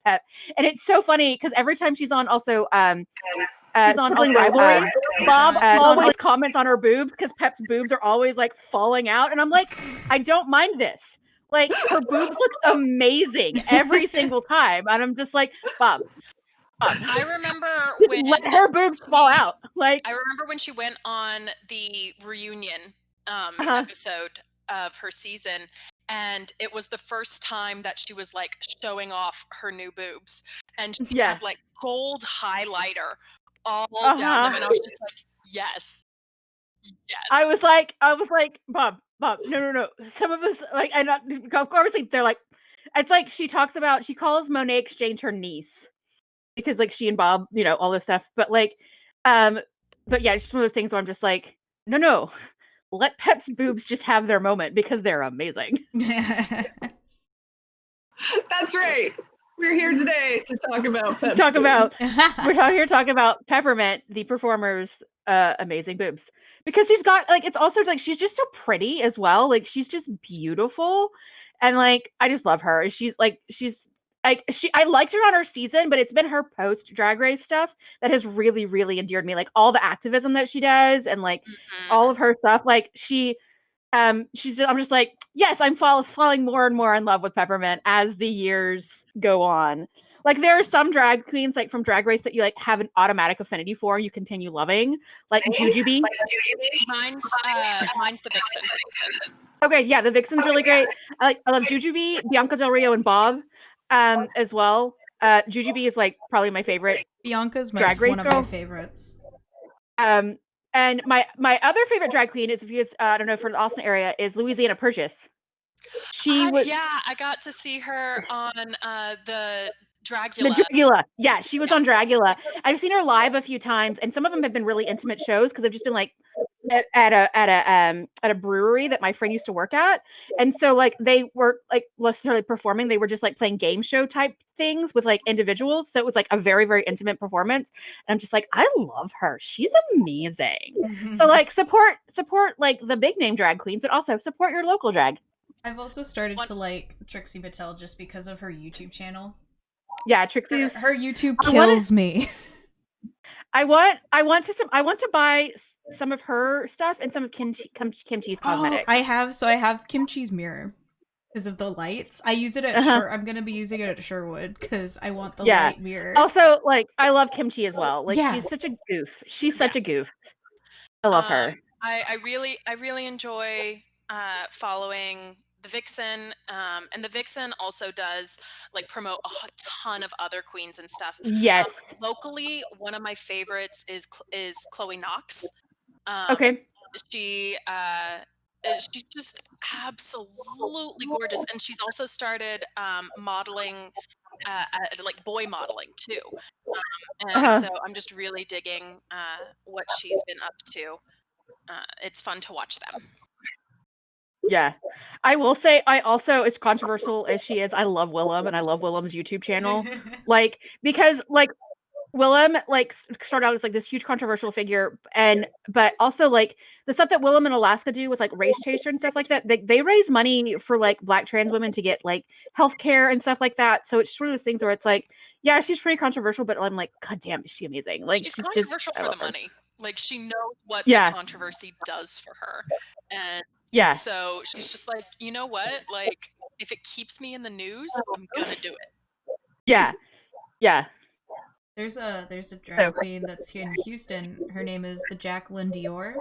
Pep. And it's so funny because every time she's on also she's on Rivalry, Bob always comments on her boobs because Pep's boobs are always like falling out. And I'm like, I don't mind this. Like her boobs look amazing every single time. And I'm just like, Bob. I remember when let her boobs fall out. Like I remember when she went on the reunion episode of her season, and it was the first time that she was like showing off her new boobs, and she had like gold highlighter all down them, and I was just like, yes. I was like, Bob, no. Some of us like, and obviously they're like, it's like she calls Monet Exchange her niece because like she and Bob, you know, all this stuff, but like, but yeah, it's just one of those things where I'm just like, no. Let Pep's boobs just have their moment because they're amazing. That's right. We're here today to talk about Pep's we're here to talk about Peppermint, the performer's amazing boobs. Because she's got like, it's also like she's just so pretty as well. Like she's just beautiful. And like I just love her. I liked her on her season, but it's been her post Drag Race stuff that has really, really endeared me. Like all the activism that she does and like all of her stuff. Like I'm just like, yes, I'm falling more and more in love with Peppermint as the years go on. Like there are some drag queens like from Drag Race that you like have an automatic affinity for and you continue loving, like Jujubee. Mine's the Vixen. Okay, yeah, the Vixen's really great. I love Jujubee, Bianca Del Rio, and Bob. As well. Jujubee is like probably my favorite. Bianca's Drag Race one girl. of my favorites. And my other favorite drag queen is, if you guys I don't know, for the Austin area, is Louisiana Purchase. I got to see her on the Dragula. Yeah, she was on Dragula. I've seen her live a feue times, and some of them have been really intimate shows because I've just been like at a brewery that my friend used to work at, and so like they were like necessarily performing, they were just like playing game show type things with like individuals, so it was like a very, very intimate performance, and I'm just like, I love her, she's amazing. So like support like the big name drag queens, but also support your local drag. I've also started to like Trixie Mattel just because of her YouTube channel. Yeah, Trixie's her YouTube kills me. I want to buy some of her stuff and some of Kimchi's cosmetics. I have Kimchi's mirror because of the lights. I use it at I'm gonna be using it at Sherwood because I want the light mirror. Also, like I love Kimchi as well. Like she's such a goof. She's such a goof. I love her. I really enjoy following the Vixen, and the Vixen also does like promote a ton of other queens and stuff. Yes. Locally, one of my favorites is Chloe Knox. Okay. She's just absolutely gorgeous, and she's also started modeling, like boy modeling too. And so I'm just really digging what she's been up to. It's fun to watch them. Yeah. I will say, I also, as controversial as she is, I love Willem, and I love Willem's YouTube channel. Like, because, like, Willem, like, started out as, like, this huge controversial figure, but also, like, the stuff that Willem and Alaska do with, like, Race Chaser and stuff like that, they raise money for, like, Black trans women to get, like, healthcare and stuff like that. So it's one of those things where it's like, yeah, she's pretty controversial, but I'm like, God damn, is she amazing. Like, she's controversial for the money. Like, she knows what the controversy does for her. And so she's just like, you know what? Like, if it keeps me in the news, I'm gonna do it. Yeah. Yeah. There's a drag queen that's here in Houston. Her name is the Jacqueline Dior.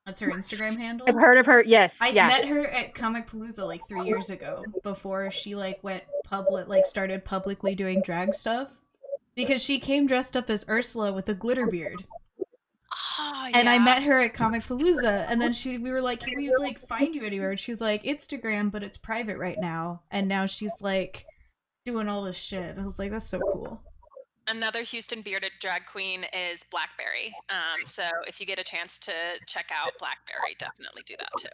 That's her Instagram handle. I've heard of her. Yes. I met her at Comicpalooza like 3 years ago before she like went public, like started publicly doing drag stuff, because she came dressed up as Ursula with a glitter beard. And I met her at Comicpalooza, and then we were like, can we like find you anywhere? And she was like, Instagram, but it's private right now. And now she's like doing all this shit. I was like, that's so cool. Another Houston bearded drag queen is Blackberry. So if you get a chance to check out Blackberry, definitely do that too.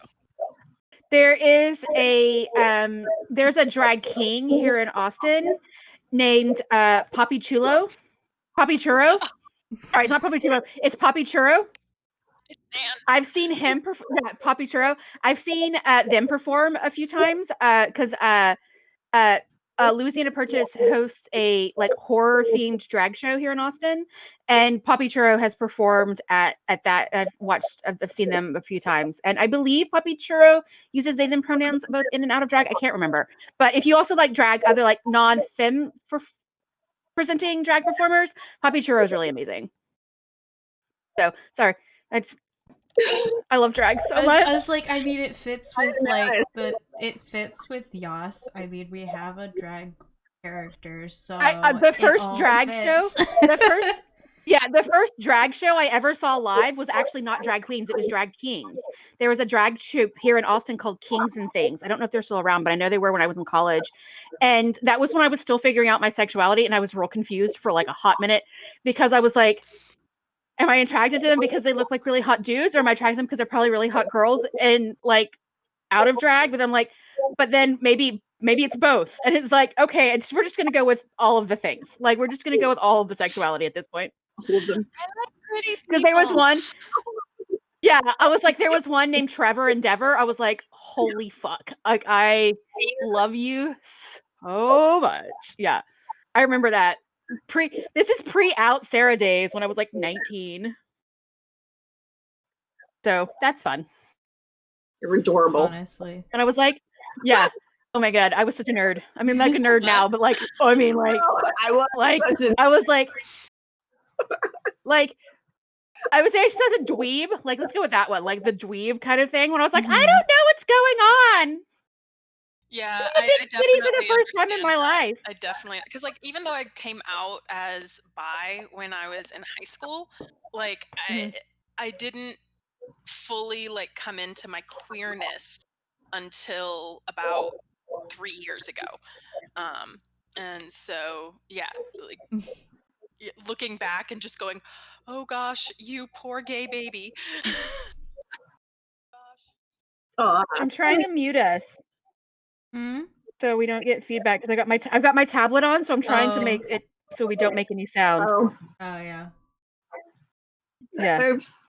There is there's a drag king here in Austin named Poppy Churro. Sorry, it's not Poppy Churro. It's Poppy Churro. I've seen him perform. Yeah, Poppy Churro. I've seen them perform a few times because Louisiana Purchase hosts a like horror themed drag show here in Austin, and Poppy Churro has performed at that. I've seen them a few times, and I believe Poppy Churro uses they them pronouns both in and out of drag. I can't remember, but if you also like drag other like non-femme presenting drag performers, Poppy Churro is really amazing. So sorry, I love drag so much. I was like, I mean, it fits with it fits with Yas. I mean, we have a drag character, so the first drag fits. show, the first drag show I ever saw live was actually not drag queens; it was drag kings. There was a drag troupe here in Austin called Kings and Things. I don't know if they're still around, but I know they were when I was in college, and that was when I was still figuring out my sexuality, and I was real confused for like a hot minute because I was like, am I attracted to them because they look like really hot dudes, or am I attracted to them because they're probably really hot girls and like out of drag? But I'm like, but then maybe it's both. And it's like, okay, we're just gonna go with all of the things. Like we're just gonna go with all of the sexuality at this point. Because there was one. Yeah, I was like, there was one named Trevor Endeavor. I was like, holy fuck. Like I love you so much. Yeah. I remember that. This is pre-out Sarah days when I was like 19. So that's fun. You're adorable. Honestly. And I was like, yeah. Oh my god, I was such a nerd. I mean, like a nerd now, but like, oh, I mean, like, I was like, I was like such a dweeb. Like, let's go with that one, like the dweeb kind of thing. When I was like, I don't know what's going on. Yeah, I definitely for the first time in my life. I definitely, because like even though I came out as bi when I was in high school, like I didn't fully like come into my queerness until about 3 years ago, and so yeah, like looking back and just going, oh gosh, you poor gay baby. Oh, I'm trying to mute us. So we don't get feedback because I've got my tablet on, so I'm trying to make it so we don't make any sound. Oh yeah. Yeah. Oops.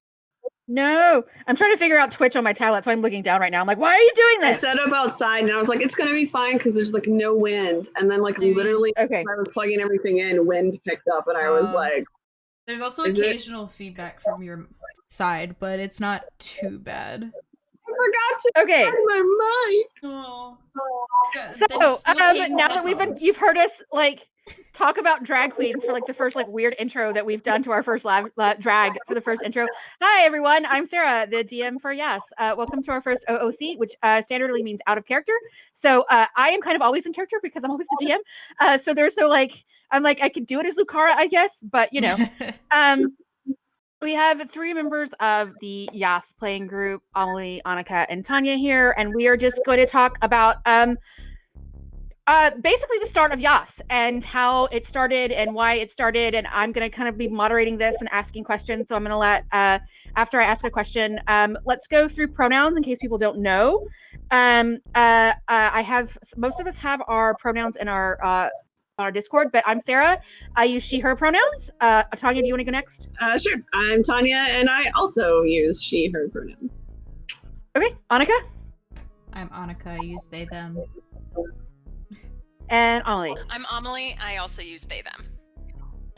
No, I'm trying to figure out Twitch on my tablet, so I'm looking down right now. I'm like, why are you doing this? I set up outside and I was like, it's gonna be fine because there's like no wind. And then like literally okay. I was plugging everything in, wind picked up and I was like, there's also occasional feedback from your side, but it's not too bad. I forgot to turn my mic. Oh. So now that you've heard us like talk about drag queens for like the first like weird intro that we've done to our first drag for the first intro. Hi everyone, I'm Sarah, the DM for Yes. Welcome to our first OOC, which standardly means out of character. So I am kind of always in character because I'm always the DM. So there's no like, I'm like, I could do it as Lucara, I guess, but you know. We have 3 members of the Yas playing group, Amelie, Annika, and Tanya here, and we are just going to talk about basically the start of Yas and how it started and why it started, and I'm going to kind of be moderating this and asking questions, so I'm going to let, after I ask a question, let's go through pronouns in case people don't know. Most of us have our pronouns in our Discord, but I'm Sarah. I use she, her pronouns. Tanya, do you want to go next? Sure. I'm Tanya, and I also use she, her pronouns. Okay. Annika? I'm Annika. I use they, them. And Amelie? I'm Amelie. I also use they, them.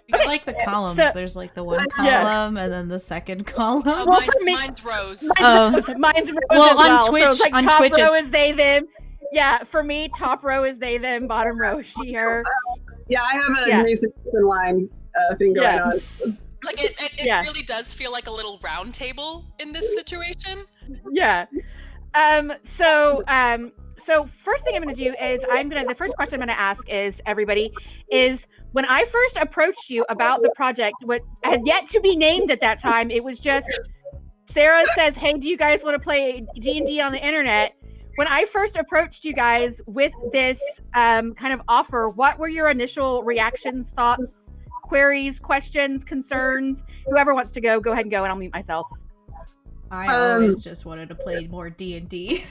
You like the columns. So, there's like the one column and then the second column. Oh, mine's rows. Mine's rows well, as on Twitch, so it's like on top Twitch, row is they, them. Yeah, for me, top row is they, them, bottom row is she, her. Yeah, I have a music line thing going on. Like it really does feel like a little round table in this situation. Yeah. So first thing I'm going to do is the first question I'm going to ask is everybody is when I first approached you about the project, what had yet to be named at that time, it was just Sarah says, hey, do you guys want to play D&D on the internet? When I first approached you guys with this kind of offer, what were your initial reactions, thoughts, queries, questions, concerns? Whoever wants to go ahead and go, and I'll mute myself. I always just wanted to play more D&D.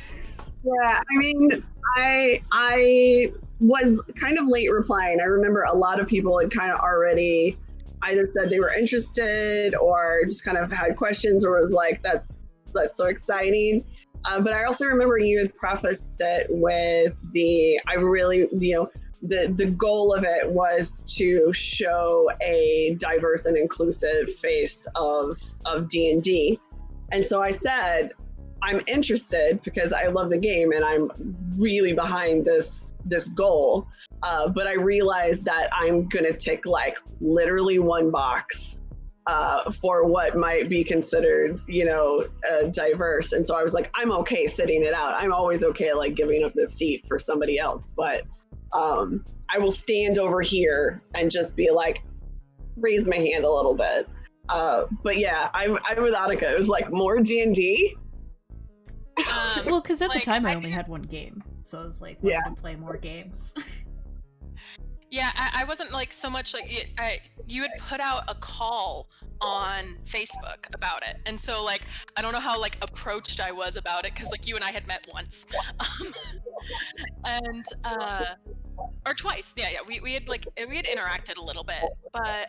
Yeah, I mean, I was kind of late replying. I remember a lot of people had kind of already either said they were interested or just kind of had questions or was like, that's so exciting. But I also remember you had prefaced it with I really, the goal of it was to show a diverse and inclusive face of D&D. And so I said, I'm interested because I love the game and I'm really behind this goal. But I realized that I'm gonna tick like literally one box for what might be considered, diverse. And so I was like, I'm okay sitting it out. I'm always okay like giving up this seat for somebody else, but I will stand over here and just be like, raise my hand a little bit. But yeah, I'm with Annika. It was like more D&D. Well, because at the time I only had one game, so I was like, wanted to play more games. Yeah, I wasn't like so much like you had put out a call on Facebook about it, and so like I don't know how like approached I was about it because like you and I had met once, and or twice. Yeah, we had interacted a little bit, but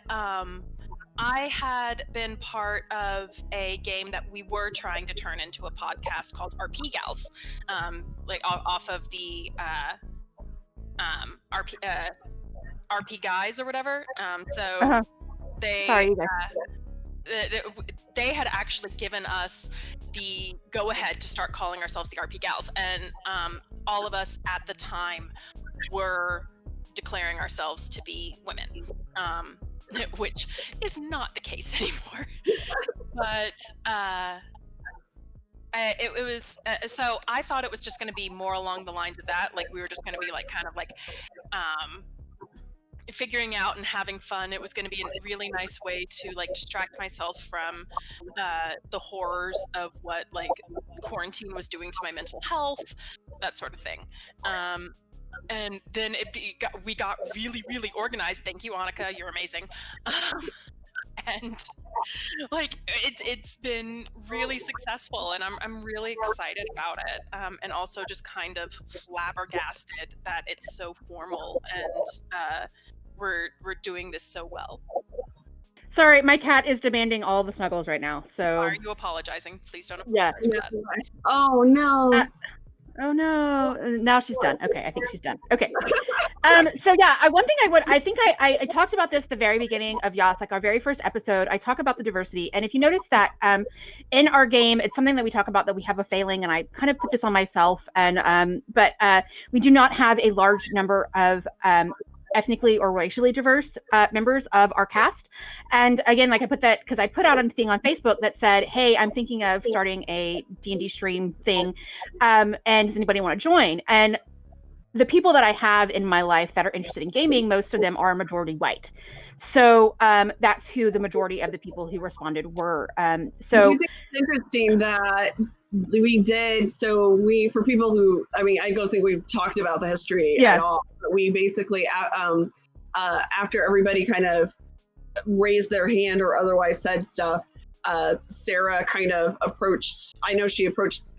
I had been part of a game that we were trying to turn into a podcast called RP Gals, like off of the RP Guys or whatever. So they Sorry, they had actually given us the go ahead to start calling ourselves the RP Gals, and all of us at the time were declaring ourselves to be women. Which is not the case anymore. But it was so I thought it was just going to be more along the lines of that, like we were just going to be like kind of like figuring out and having fun. It was going to be a really nice way to like distract myself from the horrors of what like quarantine was doing to my mental health, that sort of thing. And then we got really, really organized. Thank you, Annika. You're amazing. And like it's been really successful, and I'm really excited about it. And also just kind of flabbergasted that it's so formal and we're doing this so well. Sorry, my cat is demanding all the snuggles right now. So are you apologizing? Please don't apologize for that. Oh no. Oh no! Now she's done. Okay, I think she's done. Okay. So yeah, I talked about this the very beginning of Yas, like our very first episode. I talk about the diversity, and if you notice that in our game, it's something that we talk about that we have a failing, and I kind of put this on myself. And but we do not have a large number of ethnically or racially diverse members of our cast. And again, like I put that because I put out a thing on Facebook that said, hey, I'm thinking of starting a D&D stream thing, and does anybody want to join? And the people that I have in my life that are interested in gaming, most of them are majority white. So that's who the majority of the people who responded were. So it's interesting that we did. So for people who, I don't think we've talked about the history at all. But we basically, after everybody kind of raised their hand or otherwise said stuff, Sarah kind of approached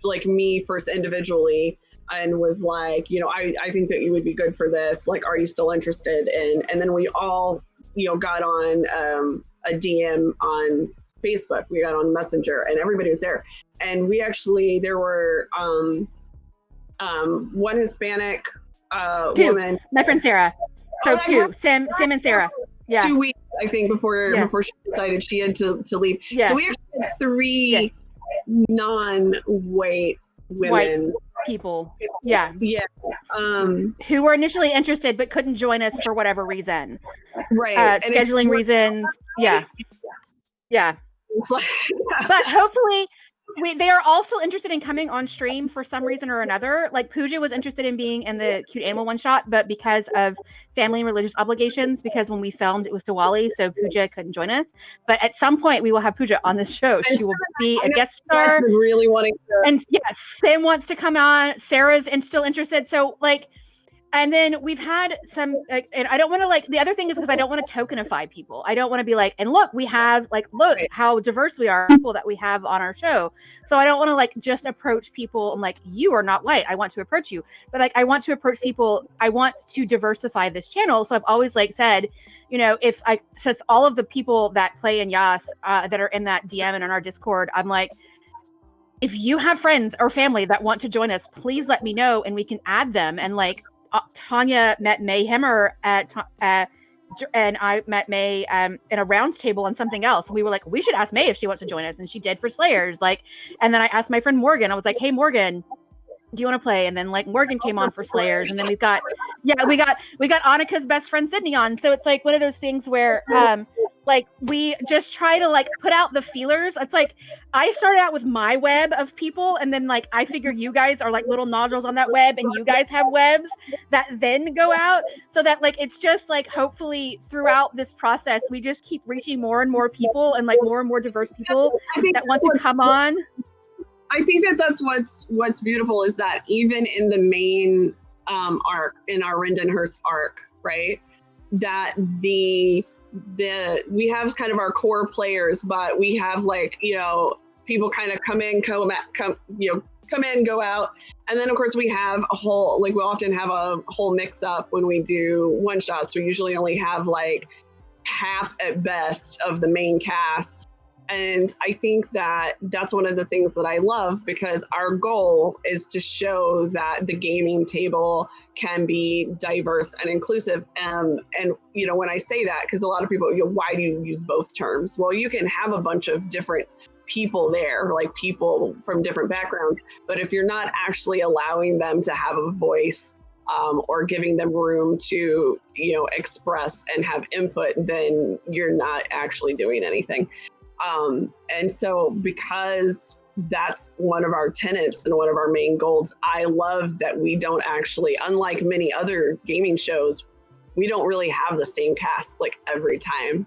like me first individually and was like, I think that you would be good for this. Like, are you still interested? And then we all, got on a DM on Facebook. We got on Messenger and everybody was there. And we actually, there were one Hispanic woman. My friend Sarah. So two, Sam and Sarah. Yeah. 2 weeks, I think, before she decided she had to leave. Yeah. So we actually had 3 non-white women. People. Yeah. Yeah. Who were initially interested but couldn't join us for whatever reason. Right. Scheduling reasons. Yeah. Yeah. It's like, but hopefully they are also interested in coming on stream for some reason or another. Like Pooja was interested in being in the Cute Animal one shot, but because of family and religious obligations, because when we filmed it was Diwali, so Pooja couldn't join us. But at some point we will have Pooja on this show. She will be a guest star. Really wanting to. And yes, Sam wants to come on. Sarah's still interested. So like, and then we've had some, and I don't want to the other thing is because I don't want to tokenify people. I don't want to be like, and look, we have look how diverse we are, people that we have on our show. So I don't want to just approach people and you are not white. I want to approach you, but I want to approach people. I want to diversify this channel. So I've always said, if since all of the people that play in Yas that are in that DM and on our Discord, I'm like, if you have friends or family that want to join us, please let me know and we can add them. And Tanya met May Hemmer and I met May in a rounds table on something else. And we were like, we should ask May if she wants to join us. And she did for Slayers. Like, and then I asked my friend Morgan, I was like, hey, Morgan, do you want to play? And then like Morgan came on for Slayers. And then we got Annika's best friend Sydney on. So it's like one of those things where like we just try to like put out the feelers. It's like I started out with my web of people, and then like I figure you guys are like little nodules on that web, and you guys have webs that then go out, so that like it's just like hopefully throughout this process we just keep reaching more and more people and like more and more diverse people that want to come on. I think that's what's beautiful is that even in the main arc, in our Rindenhurst arc, right, that we have kind of our core players, but we have like, you know, people kind of come in, go out. And then of course we have a whole, like we often have a whole mix up when we do one shots. We usually only have like half at best of the main cast. And I think that that's one of the things that I love, because our goal is to show that the gaming table can be diverse and inclusive. And you know, when I say that, because a lot of people, you know, why do you use both terms? Well, you can have a bunch of different people there, like people from different backgrounds, but if you're not actually allowing them to have a voice or giving them room to, you know, express and have input, then you're not actually doing anything. And so because that's one of our tenets and one of our main goals, I love that we don't actually, unlike many other gaming shows, we don't really have the same cast like every time.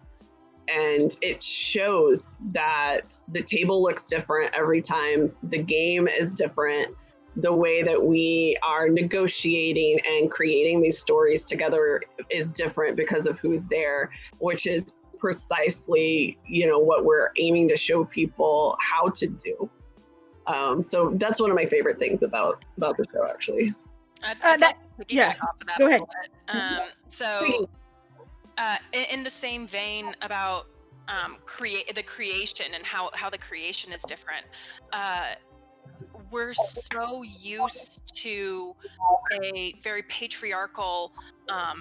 And it shows that the table looks different every time. The game is different. The way that we are negotiating and creating these stories together is different because of who's there, which is precisely, you know, what we're aiming to show people how to do. So that's one of my favorite things about the show, actually. I'd like to piggyback off of that Go a ahead. little bit. So in the same vein about the creation and how the creation is different, we're so used to a very patriarchal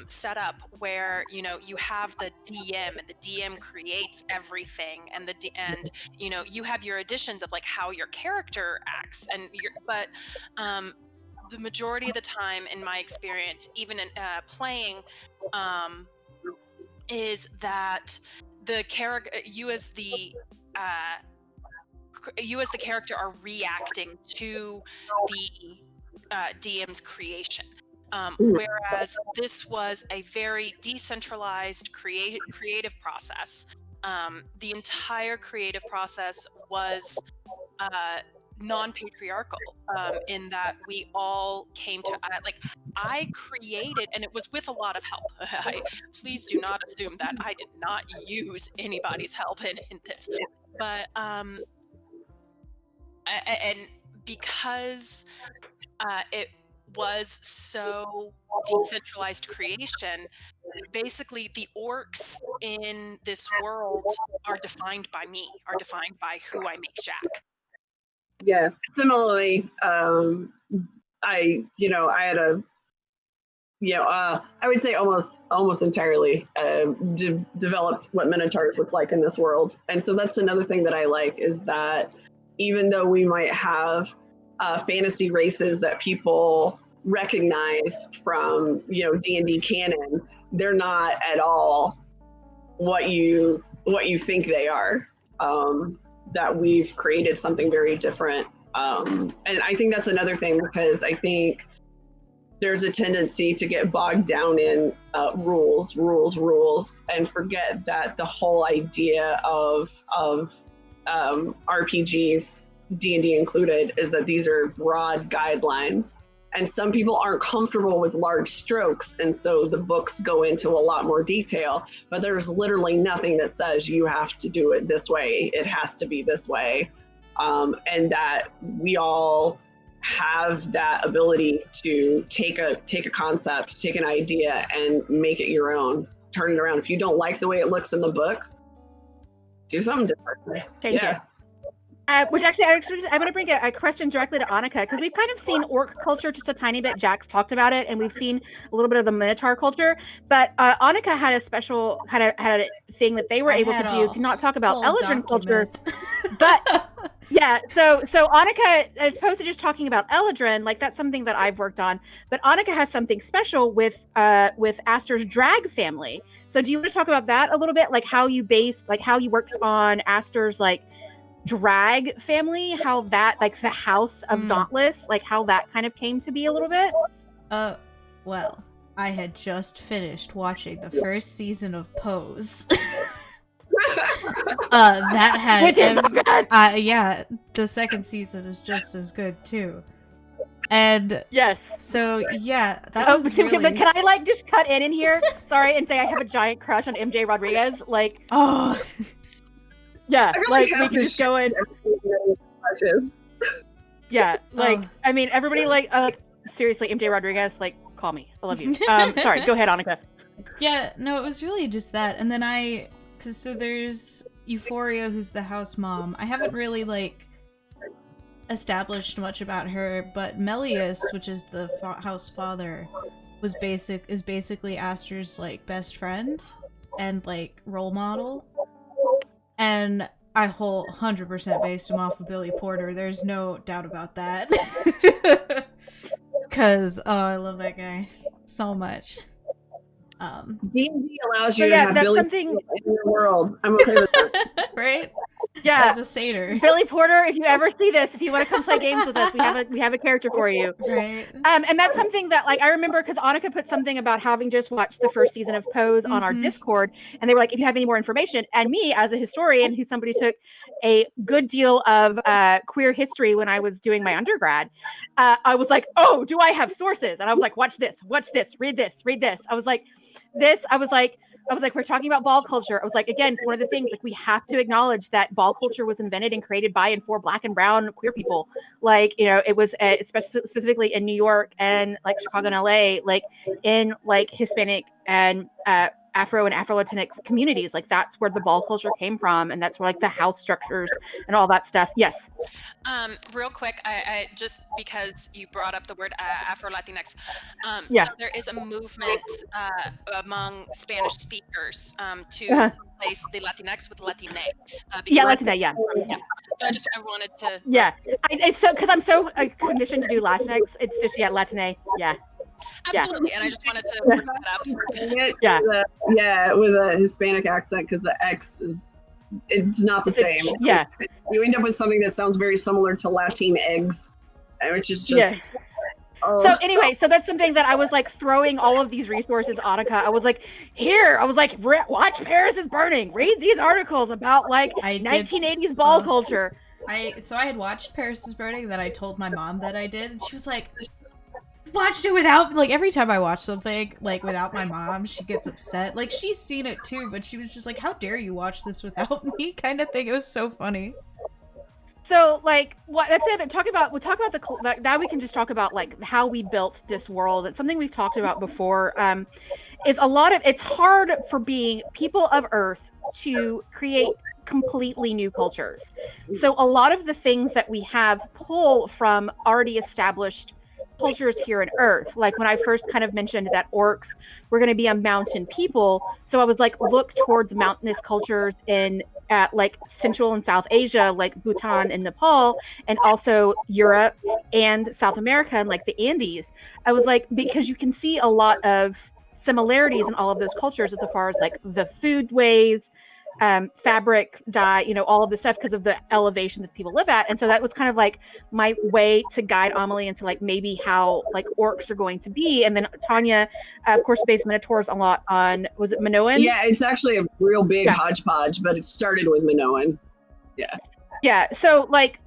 setup where, you know, you have the DM and the DM creates everything, and you know, you have your additions of like how your character acts, and but the majority of the time in my experience, even in playing, is that the character, you as the character are reacting to the DM's creation. Whereas this was a very decentralized creative process. The entire creative process was non-patriarchal in that we all came to I created, and it was with a lot of help. Please do not assume that I did not use anybody's help in this, but and because it was so decentralized creation, basically the orcs in this world are defined by me, are defined by who I make Jack. Yeah, similarly, I had a, I would say almost entirely developed what Minotaurs look like in this world. And so that's another thing that I like, is that even though we might have fantasy races that people recognize from, D&D canon, they're not at all what you think they are. That we've created something very different. And I think that's another thing, because I think there's a tendency to get bogged down in rules, and forget that the whole idea of RPGs, D&D included, is that these are broad guidelines. And some people aren't comfortable with large strokes, and so the books go into a lot more detail, but there's literally nothing that says you have to do it this way, it has to be this way. And that we all have that ability to take a concept, take an idea, and make it your own, turn it around. If you don't like the way it looks in the book, do something different. Change it. Which actually, I'm going to bring a question directly to Annika, because we've kind of seen orc culture just a tiny bit. Jack's talked about it, and we've seen a little bit of the Minotaur culture. But Annika had a special had a thing that they were able to do to not talk about Eladrin culture. But yeah, so Annika, as opposed to just talking about Eladrin, like that's something that I've worked on. But Annika has something special with Aster's drag family. So do you want to talk about that a little bit, like how you worked on Aster's like drag family, how that, like the House of Dauntless, like how that kind of came to be a little bit? Well, I had just finished watching the first season of Pose. That had which is good. Yeah, the second season is just as good too. And yes, so yeah, that was really... Can I like just cut in here? Sorry, and say I have a giant crush on MJ Rodriguez. Like, oh. I Yeah, really like have we can just go in. Yeah, like I mean, everybody like seriously, MJ Rodriguez, like call me, I love you. Sorry, go ahead, Annika. Yeah, no, it was really just that, and then so there's Euphoria, who's the house mom. I haven't really like established much about her, but Melius, which is the house father, is basically Aster's like best friend and like role model. And I whole 100% based him off of Billy Porter. There's no doubt about that. Cause I love that guy so much. D&D allows you to have Billy something in your world. I'm okay with that. Right? Yeah, as a satyr. Billy Porter, if you ever see this, if you want to come play games with us, we have a character for you. Right. And that's something that like I remember because Annika put something about having just watched the first season of Pose on our Discord, and they were like, if you have any more information. And me, as a historian who's somebody took a good deal of queer history when I was doing my undergrad, I was like, oh, do I have sources? And I was like, watch this, read this. I was like, we're talking about ball culture. I was like, again, it's one of the things like we have to acknowledge that ball culture was invented and created by and for Black and brown queer people. Like, you know, it was specifically in New York and like Chicago and LA, like in like Hispanic and Afro and Afro-Latinx communities. Like that's where the ball culture came from, and that's where like the house structures and all that stuff. Yes. Real quick, I just because you brought up the word Afro-Latinx, yeah. So there is a movement among Spanish speakers to replace the Latinx with Latine. Latine, yeah. So I wanted to. Yeah, it's so because I'm so conditioned to do Latinx. It's just Latine, yeah. Absolutely, and I just wanted to bring that up. With a Hispanic accent, because the X it's not the same. Yeah, you end up with something that sounds very similar to Latin eggs, which is just. So anyway, so that's something that I was like throwing all of these resources, Annika. I was like, watch Paris is Burning. Read these articles about like 1980s ball culture. I had watched Paris is Burning, that I told my mom that I did, and she was like, watched it without, like, every time I watch something like without my mom, she gets upset. Like, she's seen it too, but she was just like, how dare you watch this without me, kind of thing. It was so funny. So like what that's it. We'll talk about the now we can just talk about like how we built this world. It's something we've talked about before. Is it's hard for being people of Earth to create completely new cultures. So a lot of the things that we have pull from already established cultures here on Earth. Like when I first kind of mentioned that orcs were going to be a mountain people, so I was like, look towards mountainous cultures in like Central and South Asia, like Bhutan and Nepal, and also Europe and South America and like the Andes. I was like, because you can see a lot of similarities in all of those cultures as far as like the food ways, fabric, dye, all of the stuff because of the elevation that people live at. And so that was kind of like my way to guide Amelie into like maybe how like orcs are going to be. And then Tanya, of course, based Minotaurs a lot on, was it Minoan? Yeah, it's actually a real big hodgepodge, but it started with Minoan. Yeah. Yeah. So like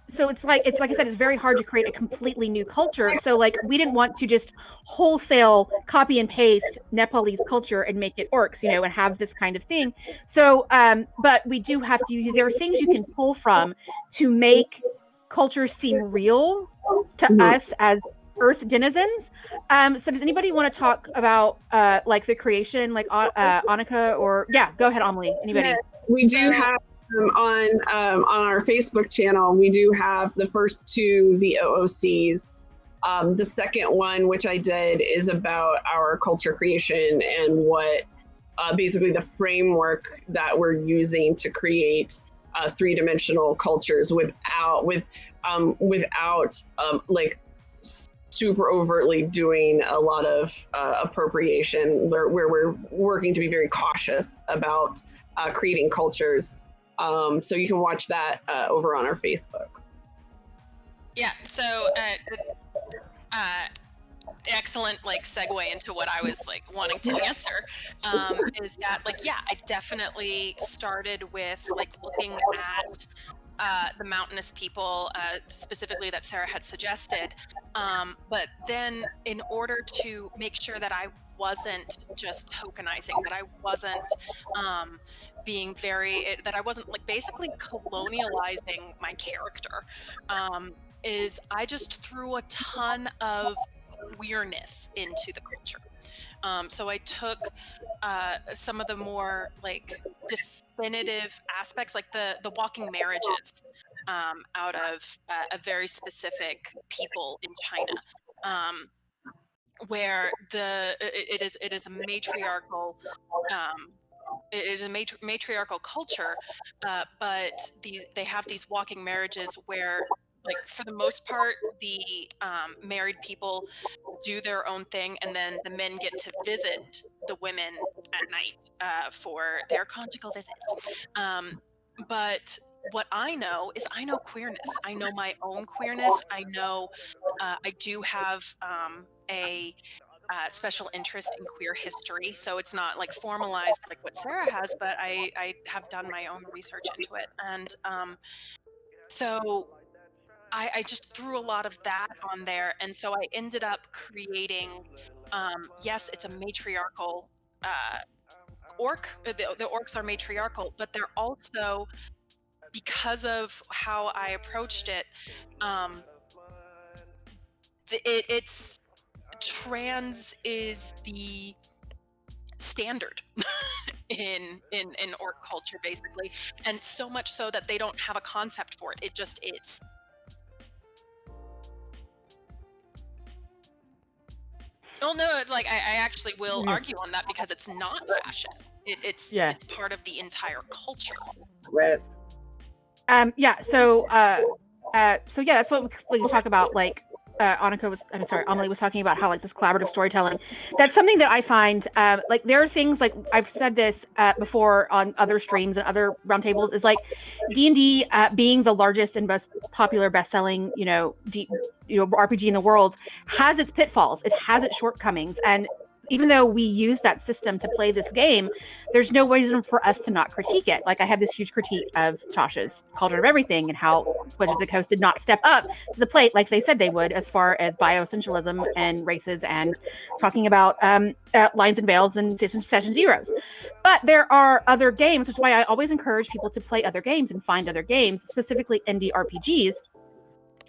so it's like I said, it's very hard to create a completely new culture. So like we didn't want to just wholesale copy and paste Nepalese culture and make it orcs, and have this kind of thing. So but we do have to, there are things you can pull from to make culture seem real to us as Earth denizens. So does anybody want to talk about like the creation, like Annika, or go ahead, Amelie. Anybody? Yeah, we do have on our Facebook channel, we do have the first two, the OOCs. The second one, which I did, is about our culture creation and what basically the framework that we're using to create three-dimensional cultures without like super overtly doing a lot of appropriation, where we're working to be very cautious about creating cultures. So you can watch that over on our Facebook. Yeah, so excellent like segue into what I was like wanting to answer, is that like, yeah, I definitely started with like looking at the mountainous people, specifically that Sarah had suggested. But then in order to make sure that I wasn't just tokenizing, that I wasn't that I wasn't like basically colonializing my character, is I just threw a ton of queerness into the culture. So I took some of the more like definitive aspects, like the walking marriages, out of a very specific people in China, where it is a matriarchal. It is a matriarchal culture, but they have these walking marriages where, like, for the most part, the married people do their own thing, and then the men get to visit the women at night for their conjugal visits. But what I know is I know queerness. I know my own queerness. I know I do have a special interest in queer history. So it's not like formalized like what Sarah has, but I have done my own research into it. And so I just threw a lot of that on there. And so I ended up creating, yes, it's a matriarchal orc. The orcs are matriarchal, but they're also, because of how I approached it, it's trans is the standard in orc culture, basically, and so much so that they don't have a concept for it. It just is. Oh no, like I actually will argue on that, because it's not fashion. It's part of the entire culture. Right. Yeah. So yeah, that's what we talk about. Like, Amelie was talking about how like this collaborative storytelling. That's something that I find like there are things like I've said this before on other streams and other roundtables, is like D&D being the largest and most popular best-selling RPG in the world has its pitfalls. It has its shortcomings, and even though we use that system to play this game, there's no reason for us to not critique it. Like I had this huge critique of Tasha's Cauldron of Everything and how Wizards of the Coast did not step up to the plate like they said they would, as far as bioessentialism and races and talking about lines and veils and session zeros. But there are other games, which is why I always encourage people to play other games and find other games, specifically indie RPGs.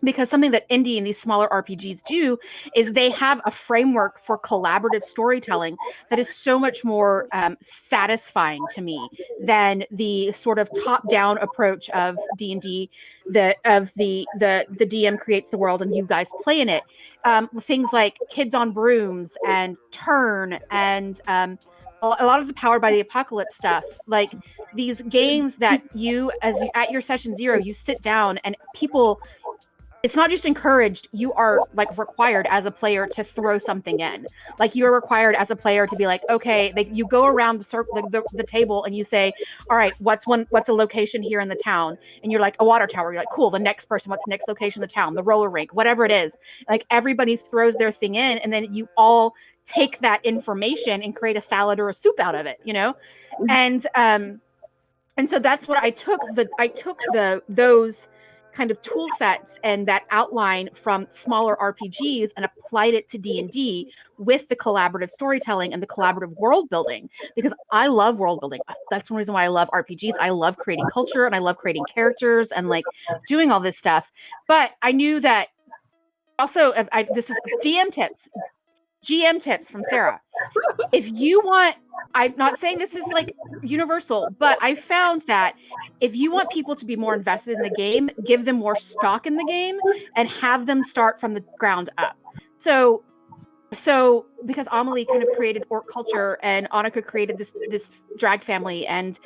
Because something that indie and these smaller RPGs do is they have a framework for collaborative storytelling that is so much more satisfying to me than the sort of top-down approach of D&D, the DM creates the world and you guys play in it. Things like Kids on Brooms and Turn and a lot of the Powered by the Apocalypse stuff, like these games that at your session zero, you sit down and people. It's not just encouraged, you are like required as a player to throw something in. Like you're required as a player to be like, okay, you go around the circle, the table, and you say, all right, what's a location here in the town? And you're like, a water tower. You're like, cool, the next person, what's the next location in the town? The roller rink, whatever it is. Like everybody throws their thing in, and then you all take that information and create a salad or a soup out of it, And so that's what I took those kind of tool sets and that outline from smaller RPGs and applied it to D&D with the collaborative storytelling and the collaborative world building, because I love world building. That's one reason why I love RPGs. I love creating culture and I love creating characters and like doing all this stuff. But I knew that also, this is DM tips. GM tips from Sarah. If you want, I'm not saying this is like universal, but I found that if you want people to be more invested in the game, give them more stock in the game and have them start from the ground up. So because Amelie kind of created orc culture and Annika created this drag family and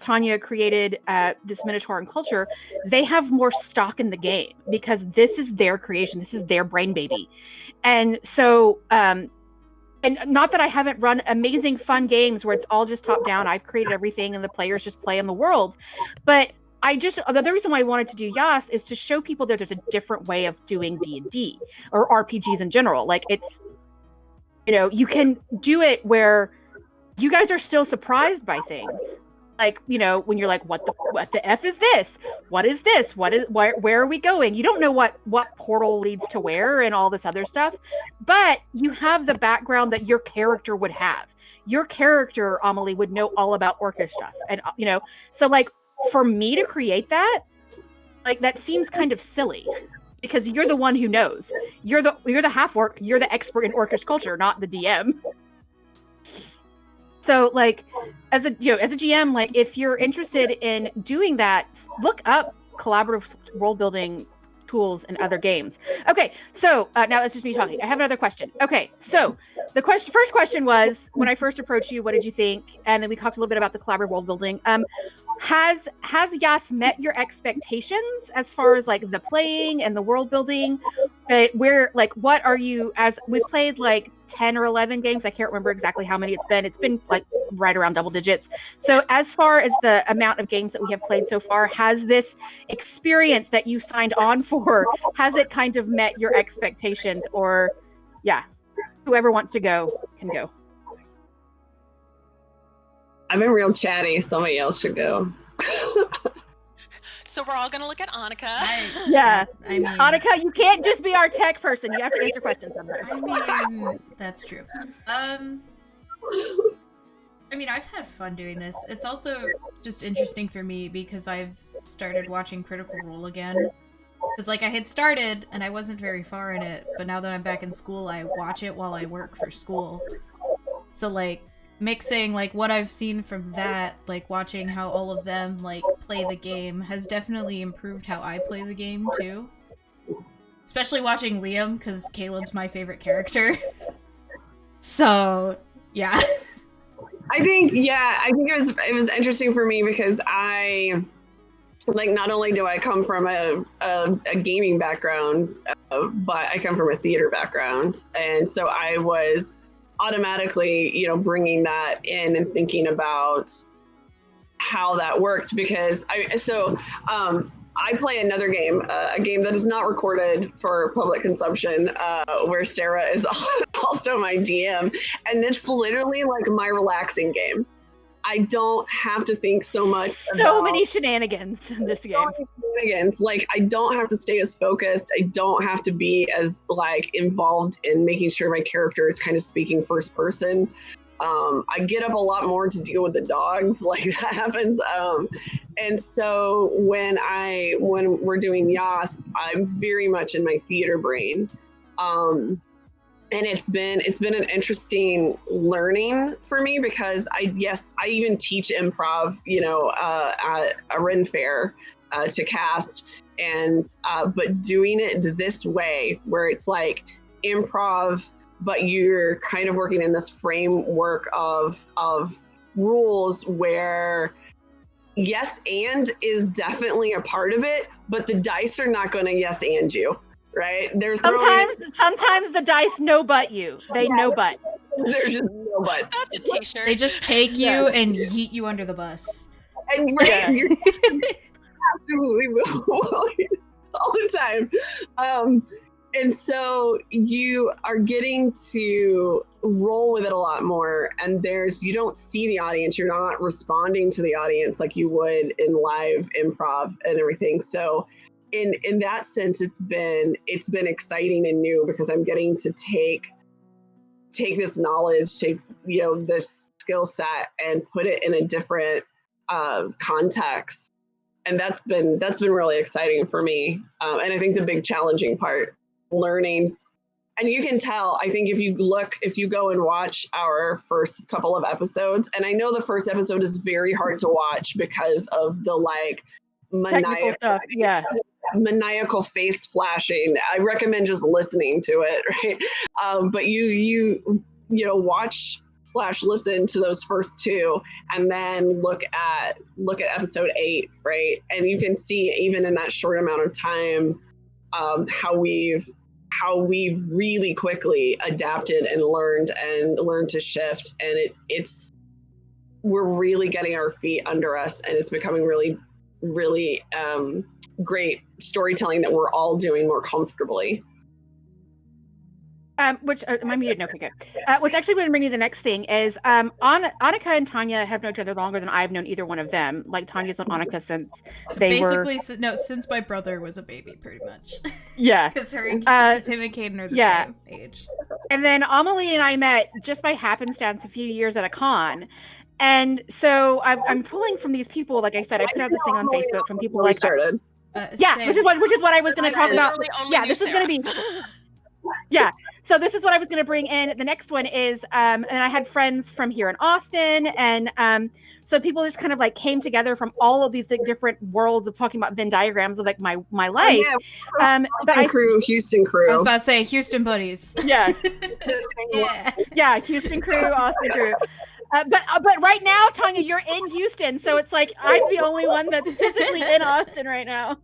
Tanya created this Minotaur culture, they have more stock in the game because this is their creation, this is their brain baby. And so and not that I haven't run amazing fun games where it's all just top down, I've created everything and the players just play in the world, but the other reason why I wanted to do Yas is to show people that there's a different way of doing D&D or RPGs in general. Like it's, you can do it where you guys are still surprised by things. Like, when you're like, what the F is this? What is this? Where are we going? You don't know what portal leads to where and all this other stuff, but you have the background that your character would have. Your character, Amelie, would know all about orcish stuff. And, so like, for me to create that, like that seems kind of silly because you're the one who knows. You're the half orc, you're the expert in orcish culture, not the DM. So like as a GM, like if you're interested in doing that, look up collaborative world building tools in other games. Okay, so now that's just me talking. I have another question. Okay, so the first question was, when I first approached you, what did you think? And then we talked a little bit about the collaborative world building. Has Yas met your expectations as far as like the playing and the world building? What are you, as we've played like 10 or 11 games, I can't remember exactly how many it's been like right around double digits. So as far as the amount of games that we have played so far, has this experience that you signed on for, has it kind of met your expectations? Or whoever wants to go can go. I've been real chatty. Somebody else should go. So we're all going to look at Annika. I mean, Annika, you can't just be our tech person. You have to answer questions sometimes. I mean, that's true. I mean, I've had fun doing this. It's also just interesting for me because I've started watching Critical Role again. Because, like, I had started and I wasn't very far in it, but now that I'm back in school, I watch it while I work for school. So, like, mixing like what I've seen from that, like watching how all of them like play the game has definitely improved how I play the game too. Especially watching Liam, because Caleb's my favorite character. So yeah. I think it was interesting for me because I like, not only do I come from a gaming background, but I come from a theater background, and so I was automatically, bringing that in and thinking about how that worked, because I play another game, a game that is not recorded for public consumption, where Sarah is also my DM, and it's literally like my relaxing game. I don't have to think so much. So many shenanigans in this game. Shenanigans. Like, I don't have to stay as focused. I don't have to be as like involved in making sure my character is kind of speaking first person. I get up a lot more to deal with the dogs. Like, that happens. And so when we're doing Yas, I'm very much in my theater brain. And it's been an interesting learning for me, because I even teach improv, at a Ren Fair to cast, and but doing it this way, where it's like improv, but you're kind of working in this framework of rules where yes and is definitely a part of it, but the dice are not going to yes and you. Right? Sometimes the dice no but you. They no but. They're just no but. That's a t-shirt. They just take you and yeet you under the bus. And you're absolutely willing all the time. And so you are getting to roll with it a lot more, and you don't see the audience. You're not responding to the audience like you would in live improv and everything. So in that sense, it's been exciting and new, because I'm getting to take this knowledge, this skill set, and put it in a different context, and that's been really exciting for me. And I think the big challenging part, learning And you can tell, I think if you go and watch our first couple of episodes, and I know the first episode is very hard to watch because of the like Technical stuff. Yeah. maniacal face flashing. I recommend just listening to it, right? But you watch / listen to those first two, and then look at episode 8, right? And you can see even in that short amount of time how we've really quickly adapted and learned to shift, and we're really getting our feet under us, and it's becoming really great storytelling that we're all doing more comfortably. Which am I muted? No, okay, good. What's actually going to bring me the next thing is Annika and Tanya have known each other longer than I've known either one of them. Like Tanya's known Annika since they since my brother was a baby, pretty much. Yeah, because him and Caden are the same age. And then Amelie and I met just by happenstance a few years at a con. And so I'm pulling from these people. Like I said, I put out this thing on Facebook from people like started. Which is what I was going to talk about. Yeah, this is going to be. Yeah, so this is what I was going to bring in. The next one is, and I had friends from here in Austin, and so people just kind of like came together from all of these like, different worlds of talking about Venn diagrams of like my life. Houston crew. I was about to say Houston buddies. Yeah, yeah, Houston crew, Austin crew. But right now, Tanya, you're in Houston, so it's like I'm the only one that's physically in Austin right now,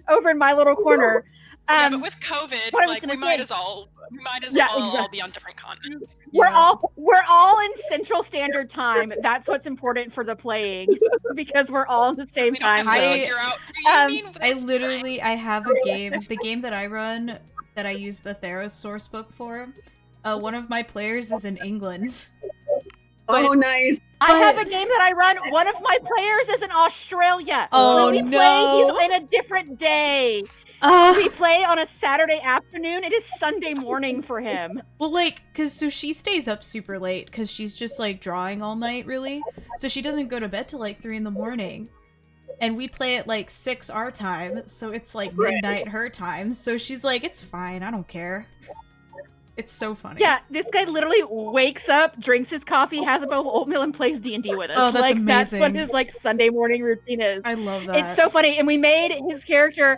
over in my little corner. Yeah, but with COVID, like we might as well all be on different continents. We're all in Central Standard Time. That's what's important for the playing, because we're all in the same time zone. I have a game. The game that I run, that I use the Theros source book for. One of my players is in England. Oh, nice. I have a game that I run. One of my players is in Australia. Oh, when we play, he's in a different day. We play on a Saturday afternoon. It is Sunday morning for him. Well, so she stays up super late because she's just, drawing all night, really. So she doesn't go to bed till, 3 in the morning. And we play at, 6 our time, so it's, midnight her time. So she's like, it's fine, I don't care. It's so funny. Yeah, this guy literally wakes up, drinks his coffee, has a bowl of oatmeal, and plays D&D with us. Oh, that's amazing. That's what his, Sunday morning routine is. I love that. It's so funny. And we made his character's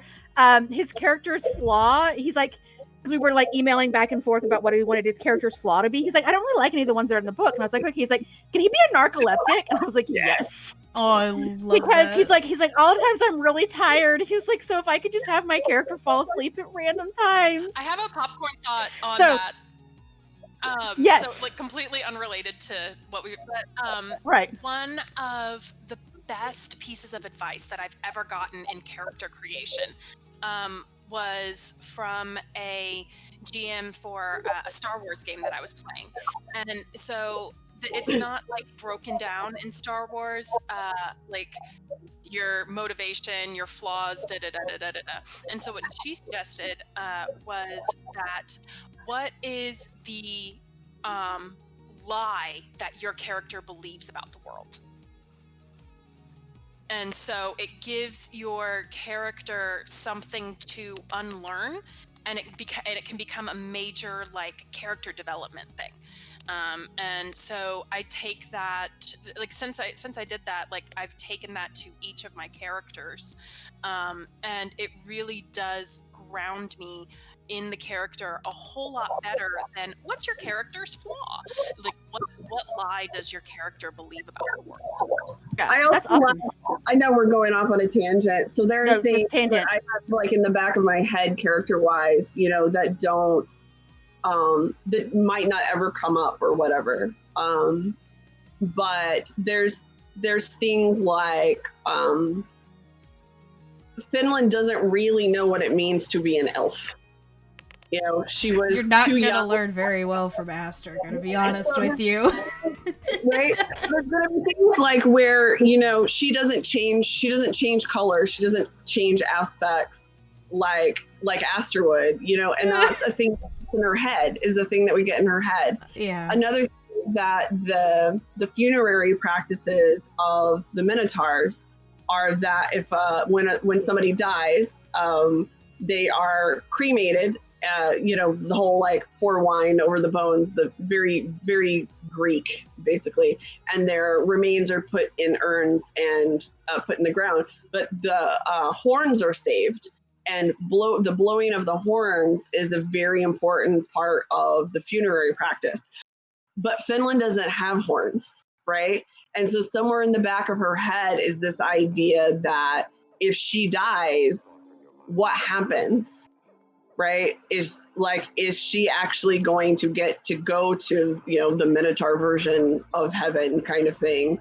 flaw. He's like, because we were emailing back and forth about what he wanted his character's flaw to be. He's like, I don't really like any of the ones that are in the book. And I was like, okay. He's like, can he be a narcoleptic? And I was like, yes. Oh, I love because that. he's like, all the times I'm really tired. He's like, so if I could just have my character fall asleep at random times. I have a popcorn thought on that. Yes. So completely unrelated to what we. But, right. One of the best pieces of advice that I've ever gotten in character creation was from a GM for a Star Wars game that I was playing, and so it's not broken down in Star Wars, your motivation, your flaws, And so what she suggested was that what is the lie that your character believes about the world? And so it gives your character something to unlearn, and it can become a major character development thing. And so I take that since I did that, I've taken that to each of my characters, and it really does ground me in the character a whole lot better than what's your character's flaw? What lie does your character believe about the world? Yeah, I know we're going off on a tangent. So there are things that I have in the back of my head character-wise, that don't that might not ever come up or whatever. But there's things like Finland doesn't really know what it means to be an elf. She was You're not too gonna young. learn very well from Aster, gonna be honest with you. Right? There's gonna be things where, she doesn't change color, she doesn't change aspects like Aster would, and that's a thing in her head, is the thing that we get in her head. Yeah. Another thing that the funerary practices of the Minotaurs are that if when somebody dies, they are cremated the whole like pour wine over the bones, the very, very Greek, basically. And their remains are put in urns and put in the ground. But the horns are saved. And the blowing of the horns is a very important part of the funerary practice. But Finland doesn't have horns, right? And so somewhere in the back of her head is this idea that if she dies, what happens, right? Is she actually going to get to go to, the Minotaur version of heaven kind of thing?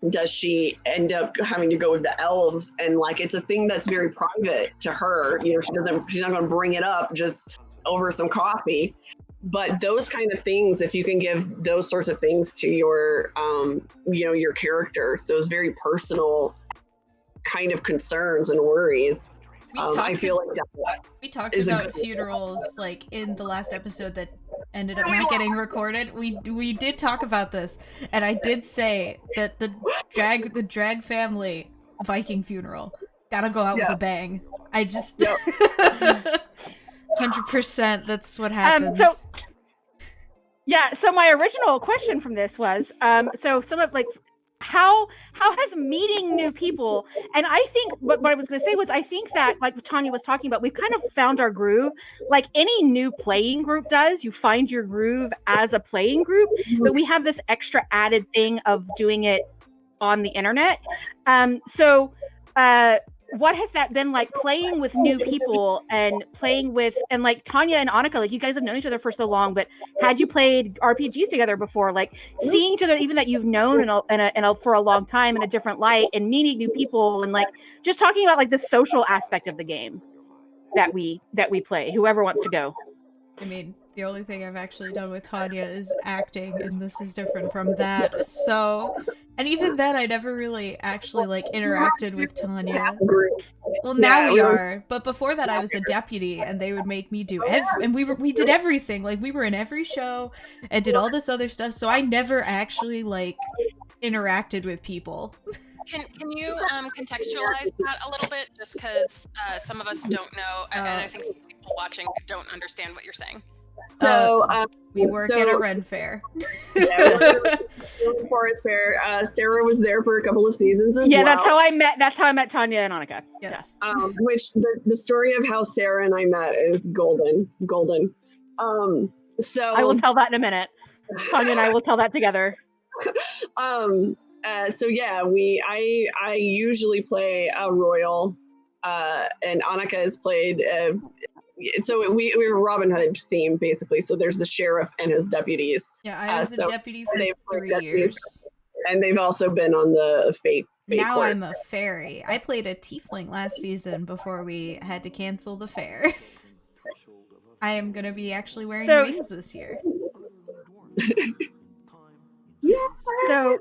Does she end up having to go with the elves? And like, it's a thing that's very private to her. She's not going to bring it up just over some coffee. But those kind of things, if you can give those sorts of things to your, your characters, those very personal kind of concerns and worries, I feel like we talked about funerals like in the last episode that ended up not getting recorded. We did talk about this, and I did say that the drag family Viking funeral gotta go out with a bang. I just 100%. That's what happens. So my original question from this was, so some of like, how has meeting new people, and I think what I was going to say was, I think that like what Tanya was talking about, we've kind of found our groove. Like any new playing group does, you find your groove as a playing group, but we have this extra added thing of doing it on the internet. What has that been like, playing with new people and playing with, and like Tanya and Annika, like you guys have known each other for so long, but had you played RPGs together before, like seeing each other, even that you've known for a long time in a different light, and meeting new people, and like just talking about like the social aspect of the game that we play, whoever wants to go. I mean, the only thing I've actually done with Tanya is acting, and this is different from that. So, and even then, I never really actually like interacted with Tanya. Well, now we are, but before that, I was a deputy, and they would make me do and we did everything. Like we were in every show and did all this other stuff. So I never actually like interacted with people. Can you contextualize that a little bit, just because some of us don't know, and I think some people watching don't understand what you're saying. So we work at a Ren Fair. Forest Fair. Sarah was there for a couple of seasons as well. Yeah, that's how I met Tanya and Annika. Yes. Which the story of how Sarah and I met is golden. So I will tell that in a minute. Tanya and I will tell that together. So yeah, I usually play a royal, and Annika has played. So we're Robin Hood theme basically. So there's the sheriff and his deputies. Yeah, I was a deputy for 3 years. And they've also been on the Fate now court. I'm a fairy. I played a tiefling last season before we had to cancel the fair. I am gonna be actually wearing wings this year. So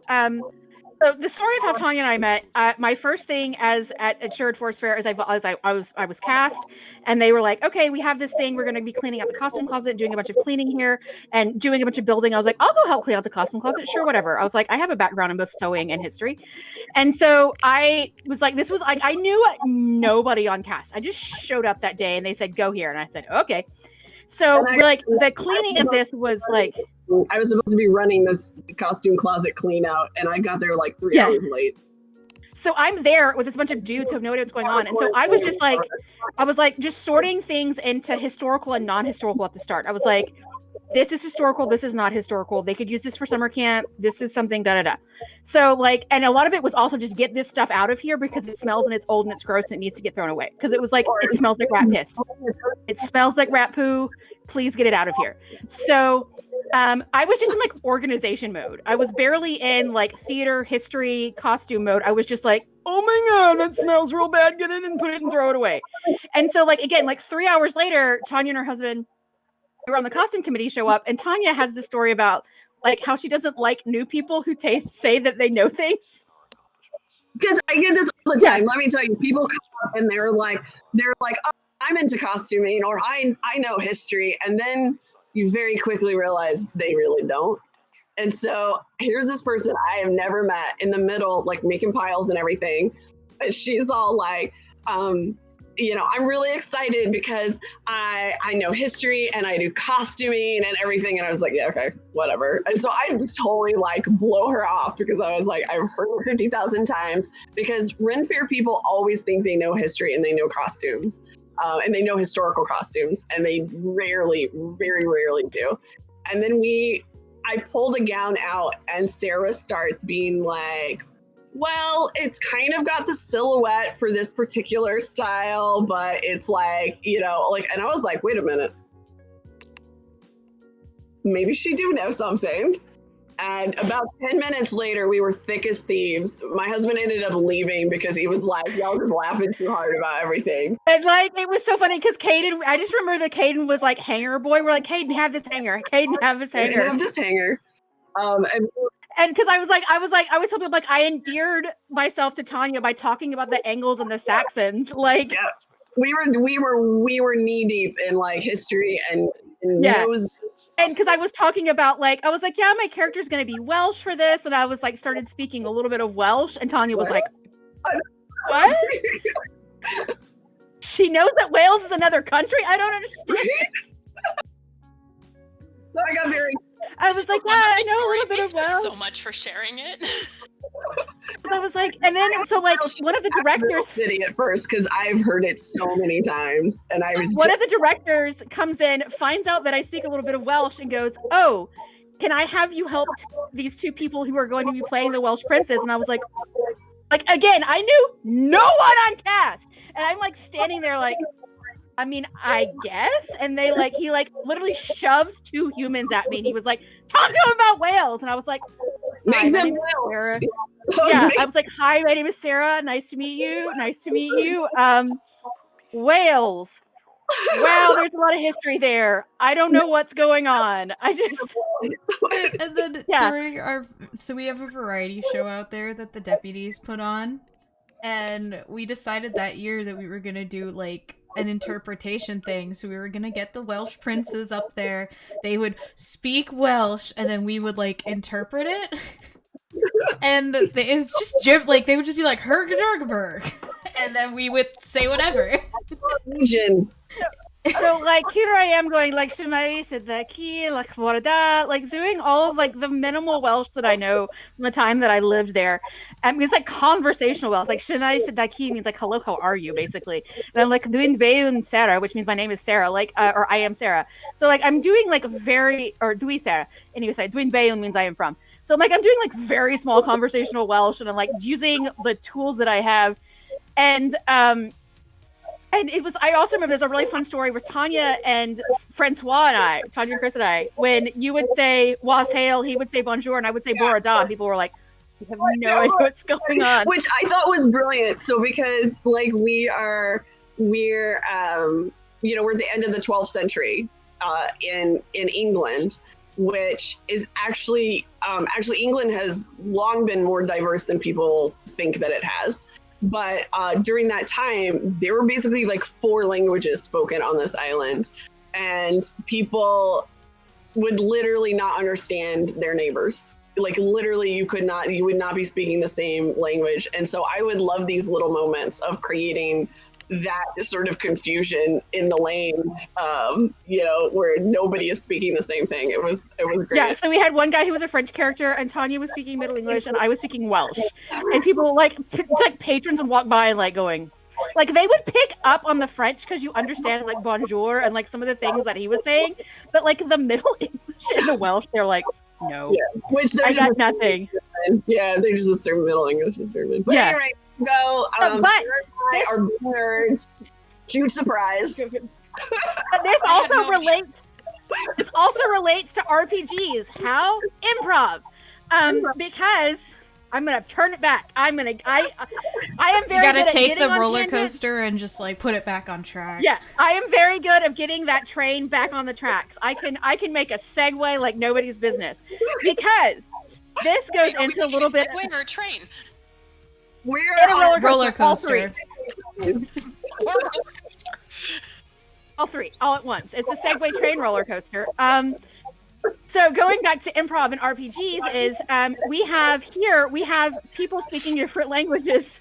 the story of how Tanya and I met, my first thing at Sherwood Forest Fair is I was cast, and they were like, okay, we have this thing, we're going to be cleaning out the costume closet, doing a bunch of cleaning here, and doing a bunch of building. I was like, I'll go help clean out the costume closet, sure, whatever. I was like, I have a background in both sewing and history, and so I was like, this was like, I knew nobody on cast. I just showed up that day, and they said, go here, and I said, okay. So like the cleaning of this was like, I was supposed to be running this costume closet clean out, and I got there like 3 hours late. So I'm there with this bunch of dudes who have no idea what's going on. And so I was just sorting things into historical and non-historical at the start. I was like, this is historical, this is not historical. They could use this for summer camp. This is something, da-da-da. So like, and a lot of it was also just get this stuff out of here because it smells and it's old and it's gross and it needs to get thrown away. Because it was like, it smells like rat piss. It smells like rat poo. Please get it out of here. So I was just in like organization mode. I was barely in like theater, history, costume mode. I was just like, oh my God, that smells real bad. Get it and put it and throw it away. And so like, again, like 3 hours later, Tanya and her husband who were on the costume committee show up, and Tanya has this story about like how she doesn't like new people who say that they know things. Because I get this all the time. Let me tell you, people come up and they're like, oh, I'm into costuming, or I know history. And then you very quickly realize they really don't. And so here's this person I have never met in the middle, like making piles and everything. And she's all like, I'm really excited because I know history and I do costuming and everything. And I was like, yeah, okay, whatever. And so I just totally like blow her off because I was like, I've heard it 50,000 times, because Ren Fair people always think they know history and they know costumes. And they know historical costumes, and they very rarely do. And then I pulled a gown out, and Sarah starts being like, well, it's kind of got the silhouette for this particular style, but it's like, and I was like, wait a minute. Maybe she do know something. And about 10 minutes later, we were thick as thieves. My husband ended up leaving because he was like, y'all just laughing too hard about everything. And like, it was so funny because Caden, I just remember that Caden was like hanger boy. We're like, Caden, have this hanger. Caden, have this hanger. Have this hanger. And because I was telling people, like, I endeared myself to Tanya by talking about the Angles and the Saxons. Like, yeah, we were knee deep in like history and nose. And because I was talking about, like, I was like, yeah, my character's going to be Welsh for this. And I was like, started speaking a little bit of Welsh. And Tanya was like, what? She knows that Wales is another country? I don't understand. So I got very... I was like, yeah, I know a little bit of Welsh. So much for sharing it. I was like, and then, so like, one of the directors... City at first, because I've heard it so many times. And I was One of the directors comes in, finds out that I speak a little bit of Welsh, and goes, oh, can I have you help these two people who are going to be playing the Welsh princes? And I was like, again, I knew no one on cast. And I'm like standing there like, I mean, I guess. And he literally shoves two humans at me. And he was like, talk to him about Wales. And I was like, hi, my name is Sarah. Yeah, I was like, hi, my name is Sarah. Nice to meet you. Wales. Wow, there's a lot of history there. I don't know what's going on. I just... And then during so we have a variety show out there that the deputies put on. And we decided that year that we were going to do like an interpretation thing. So we were going to get the Welsh princes up there. They would speak Welsh and then we would like interpret it. And it's just like they would just be like Hergadurgaberg. And then we would say whatever. So like here I am going like Shumari Sidaki, like Warda, like doing all of like the minimal Welsh that I know from the time that I lived there. And it's like conversational Welsh. Like Shumari Sidaki means like hello, how are you, basically. And I'm like doing Beun Sarah, which means my name is Sarah, like or I am Sarah. So like I'm doing like Dwi Sarah. Anyway, doing Beun means I am from. So I'm doing like very small conversational Welsh, and I'm like using the tools that I have. And it was, I also remember there's a really fun story with Tanya and Francois and I, Tanya and Chris and I, when you would say Was Hail, he would say Bonjour, and I would say Borada. People were like, you have no idea what's going on. Which I thought was brilliant. So because like we're at the end of the 12th century in England, which is actually England has long been more diverse than people think that it has. But during that time, there were basically like 4 languages spoken on this island, and people would literally not understand their neighbors. Like literally, you would not be speaking the same language. And so I would love these little moments of creating that sort of confusion in the lane, where nobody is speaking the same thing. It was great. Yeah, so we had one guy who was a French character, and Tanya was speaking Middle English, and I was speaking Welsh. And people like patrons would walk by and like going, like they would pick up on the French because you understand like bonjour and like some of the things that he was saying, but like the Middle English and the Welsh, they're like, no, which I got nothing. Yeah, they just assume Middle English is very good. But anyway, go. But our nerds. Huge surprise. But this also relates to RPGs. How? Improv. Because I'm gonna turn it back. I am very good at You gotta take the roller coaster and just like put it back on track. Yeah, I am very good at getting that train back on the tracks. I can make a segue like nobody's business, because this goes into a little bit. Segue or a train? We're in a roller coaster. All three, all at once. It's a Segway train roller coaster. So going back to improv and RPGs is we have people speaking different languages.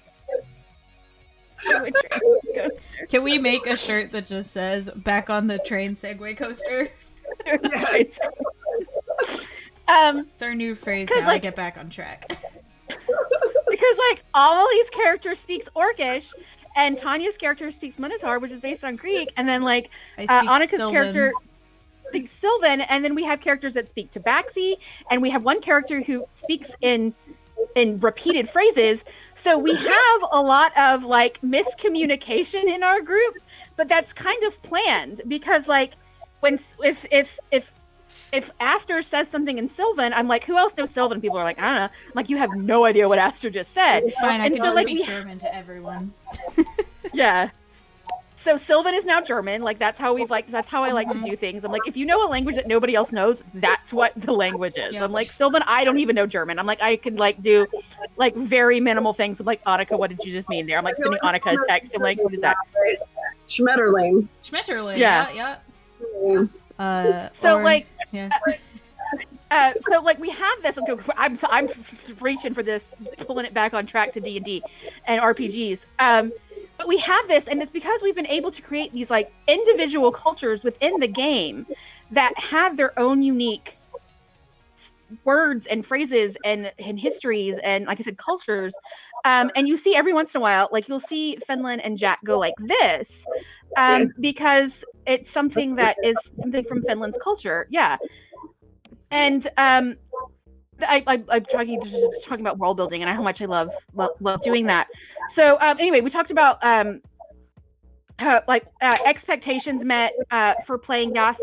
Segway train coaster. Can we make a shirt that just says "Back on the train Segway coaster"? It's our new phrase 'cause, now. I like- get back on track. because like Amelie's character speaks Orcish, and Tanya's character speaks Minotaur, which is based on Greek, and then like I speak Annika's Sylvan. character speaks Sylvan, and then we have characters that speak Tabaxi, and we have one character who speaks in repeated phrases. So we have a lot of like miscommunication in our group, but that's kind of planned because like when if Aster says something in Sylvan, I'm like, who else knows Sylvan? People are like, I don't know. I'm like, you have no idea what Aster just said. It's fine. I And can so, just like, speak German to everyone. Yeah. So Sylvan is now German. Like that's how I like to do things. I'm like, if you know a language that nobody else knows, that's what the language is. Yep. I'm like, Sylvan, I don't even know German. I'm like, I could like do like very minimal things. I'm like, Annika, what did you just mean there? I'm like sending Annika a text. I'm like, what is that? Schmetterling. Schmetterling. Yeah. Yeah. So or- like, yeah. so like we have this. I'm reaching for this, pulling it back on track to D&D and RPGs. But we have this, and it's because we've been able to create these like individual cultures within the game that have their own unique words and phrases and histories and, like I said, cultures. And you see every once in a while, like you'll see Finland and Jack go like this, because it's something that is something from Finland's culture. Yeah. And I'm talking about world building and how much I love doing that. So anyway, we talked about expectations met for playing Yas.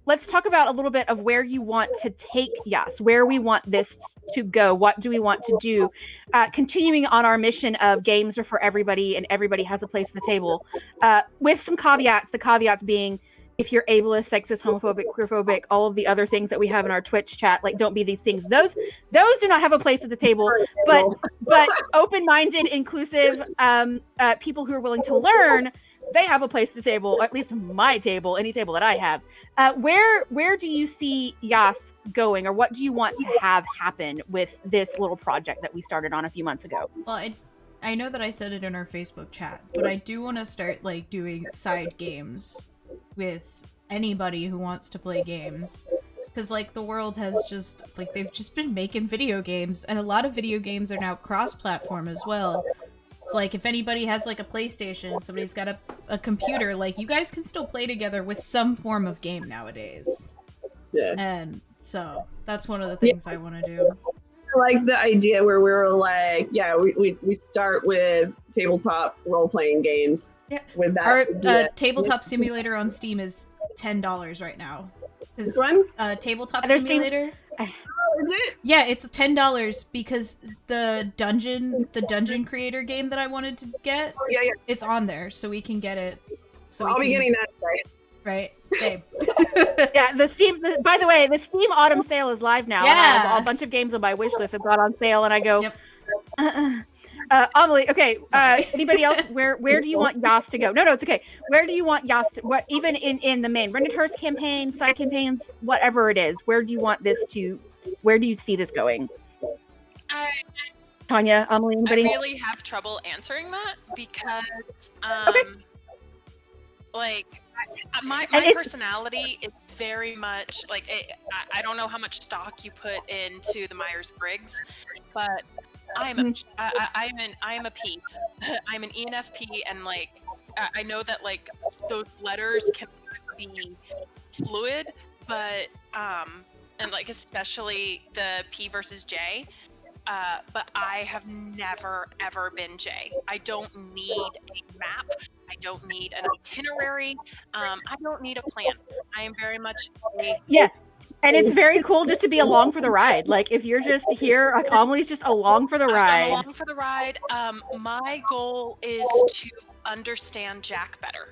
Let's talk about a little bit of where you want to take Yas, where we want this to go. What do we want to do? Continuing on our mission of games are for everybody and everybody has a place at the table, with some caveats. The caveats being, if you're ableist, sexist, homophobic, queerphobic, all of the other things that we have in our Twitch chat, like don't be these things. Those do not have a place at the table. But open-minded, inclusive people who are willing to learn, they have a place at the table. Or at least my table, any table that I have. Where do you see Yas going, or what do you want to have happen with this little project that we started on a few months ago? Well, I know that I said it in our Facebook chat, but I do want to start like doing side games with anybody who wants to play games, because like the world has just like they've just been making video games, and a lot of video games are now cross-platform as well. It's like if anybody has like a PlayStation, somebody's got a computer, like you guys can still play together with some form of game nowadays. Yeah. And so that's one of the things I want to do. I like the idea where we were like, yeah, we start with tabletop role-playing games. Yeah. With that. Our tabletop simulator on Steam is $10 right now. This one? Tabletop There's simulator. Oh, is it? Yeah, it's $10 because the dungeon creator game that I wanted to get, Oh, yeah. it's on there, so we can get it. So I'll be getting that right. right. Okay. Yeah, by the way, the Steam Autumn sale is live now. Yeah. And I have a bunch of games on my wish list have got on sale, and I go, Yep. Amelie, okay, Sorry. anybody else, where do you want Yas to go? No, it's okay. Where do you want Yas to, what, even in the main Rendered campaign, side campaigns, whatever it is, where do you want this to, where do you see this going? Tanya, Amelie, I anybody? really have trouble answering that because, Okay. like, my it's- personality is very much like I don't know how much stock you put into the Myers-Briggs, but I'm a P. I'm an ENFP, and like I know that like those letters can be fluid, but and like especially the P versus J. But I have never, ever been J. I don't need a map. I don't need an itinerary. I don't need a plan. I am very much a... Yeah. And it's very cool just to be along for the ride. Like if you're just here, like Amelie's just along for the ride. I'm along for the ride. My goal is to understand Jack better.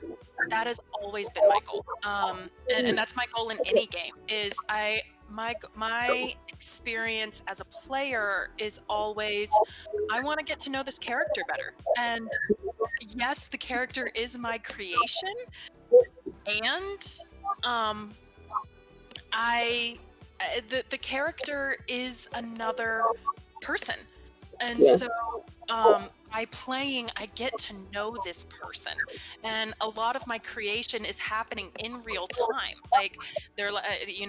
That has always been my goal. And that's my goal in any game. Is my experience as a player is always, I want to get to know this character better. And yes, the character is my creation, and the character is another person. And so by playing, I get to know this person, and a lot of my creation is happening in real time. Like, they're like,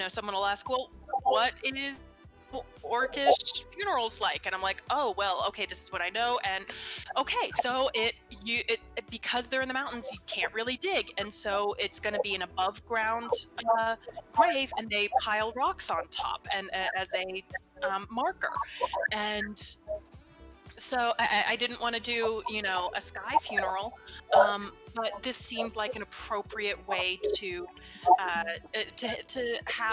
someone will ask, "Well, what is orcish funerals like?" And I'm like, "Oh, well, okay, this is what I know." And okay, so because they're in the mountains, you can't really dig, and so it's going to be an above ground grave, and they pile rocks on top and as a marker. And so I didn't want to do, a sky funeral, but this seemed like an appropriate way to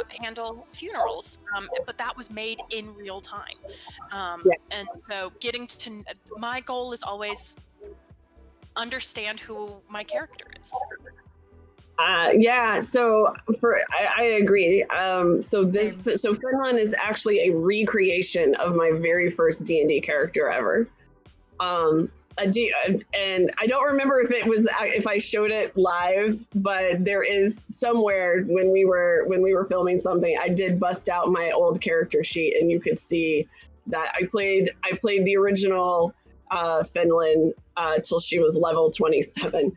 handle funerals. But that was made in real time, and so my goal is always understand who my character is. Yeah, so I agree. So Finland is actually a recreation of my very first D&D character ever. And I don't remember if I showed it live, but there is somewhere when we were filming something, I did bust out my old character sheet, and you could see that I played the original Finland till she was level 27.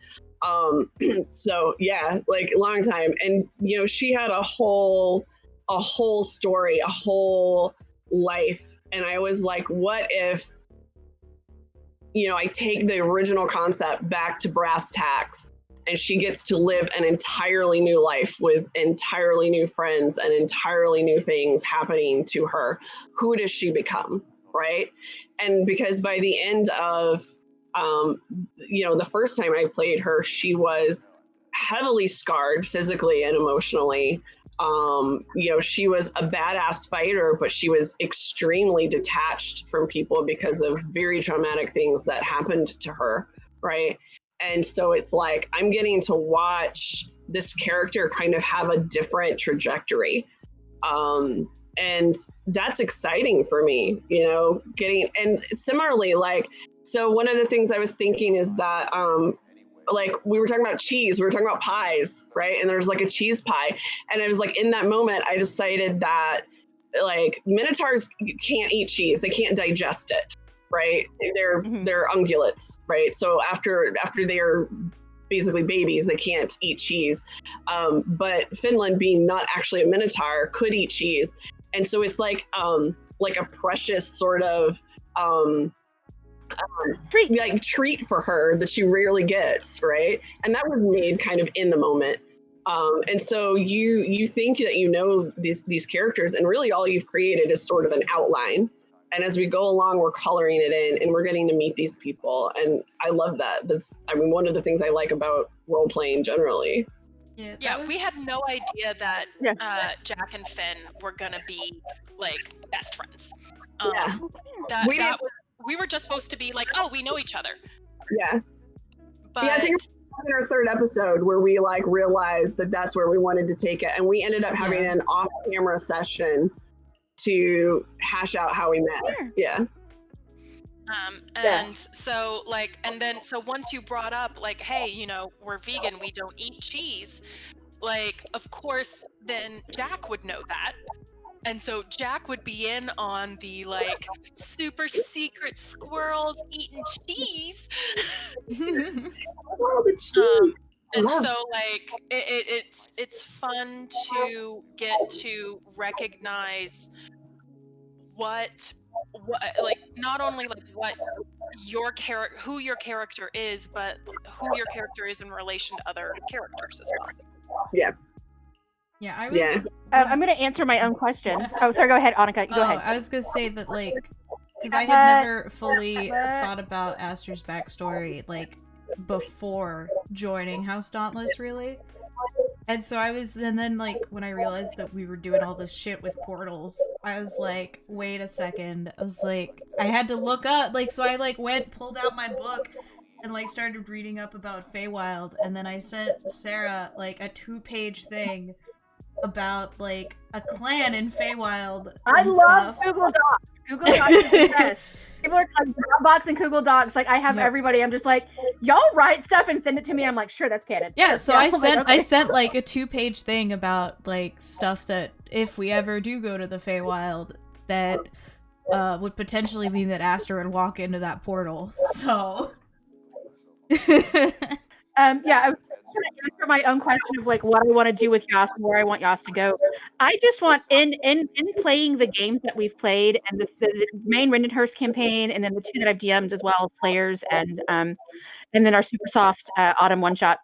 So yeah, like a long time. And she had a whole story, a whole life. And I was like, what if, I take the original concept back to brass tacks, and she gets to live an entirely new life with entirely new friends and entirely new things happening to her. Who does she become? Right? And because by the end of the first time I played her, she was heavily scarred physically and emotionally. She was a badass fighter, but she was extremely detached from people because of very traumatic things that happened to her, right? And so it's like, I'm getting to watch this character kind of have a different trajectory. And that's exciting for me, and similarly, so one of the things I was thinking is that, we were talking about cheese, we were talking about pies, right? And there's like a cheese pie. And it was like, in that moment, I decided that minotaurs can't eat cheese. They can't digest it, right? They're ungulates, right? So after they are basically babies, they can't eat cheese. But Finland, being not actually a minotaur, could eat cheese. And so it's like a precious sort of treat for her that she rarely gets, right? And that was made kind of in the moment. And so you think that these characters, and really all you've created is sort of an outline. And as we go along, we're coloring it in, and we're getting to meet these people. And I love that. That's one of the things I like about role playing generally. Yeah, we had no idea that Jack and Finn were gonna be like best friends. We were just supposed to be like, oh, we know each other. Yeah. But I think in our third episode where we realized that that's where we wanted to take it, and we ended up having an off-camera session to hash out how we met. Sure. Yeah. So so once you brought up hey, we're vegan, we don't eat cheese, of course then Jack would know that. And so Jack would be in on the super secret squirrels eating cheese. And so it's fun to get to recognize what not only what who your character is, but who your character is in relation to other characters as well. Yeah, I was. I'm going to answer my own question. Oh, sorry. Go ahead, Annika. Go ahead. I was going to say that, because I had never fully thought about Aster's backstory, before joining House Dauntless, really. And so and then, when I realized that we were doing all this shit with portals, I was like, wait a second. I was like, I had to look up, so I, pulled out my book and, started reading up about Feywild, and then I sent Sarah, a 2-page thing about a clan in Feywild. I love Google Docs. Google Docs is the best. People are Dropbox and Google Docs. I have everybody. I'm just like, y'all write stuff and send it to me. I'm like, sure, that's canon. Yeah, so I sent a 2-page thing about stuff that if we ever do go to the Feywild, that would potentially mean that Aster would walk into that portal. So, Yeah, I was going to answer my own question of like what I want to do with Yas and where I want Yas to go. I just want in playing the games that we've played and the main Rindenhurst campaign, and then the 2 that I've DM'd as well, Slayers and then our super soft autumn one shot.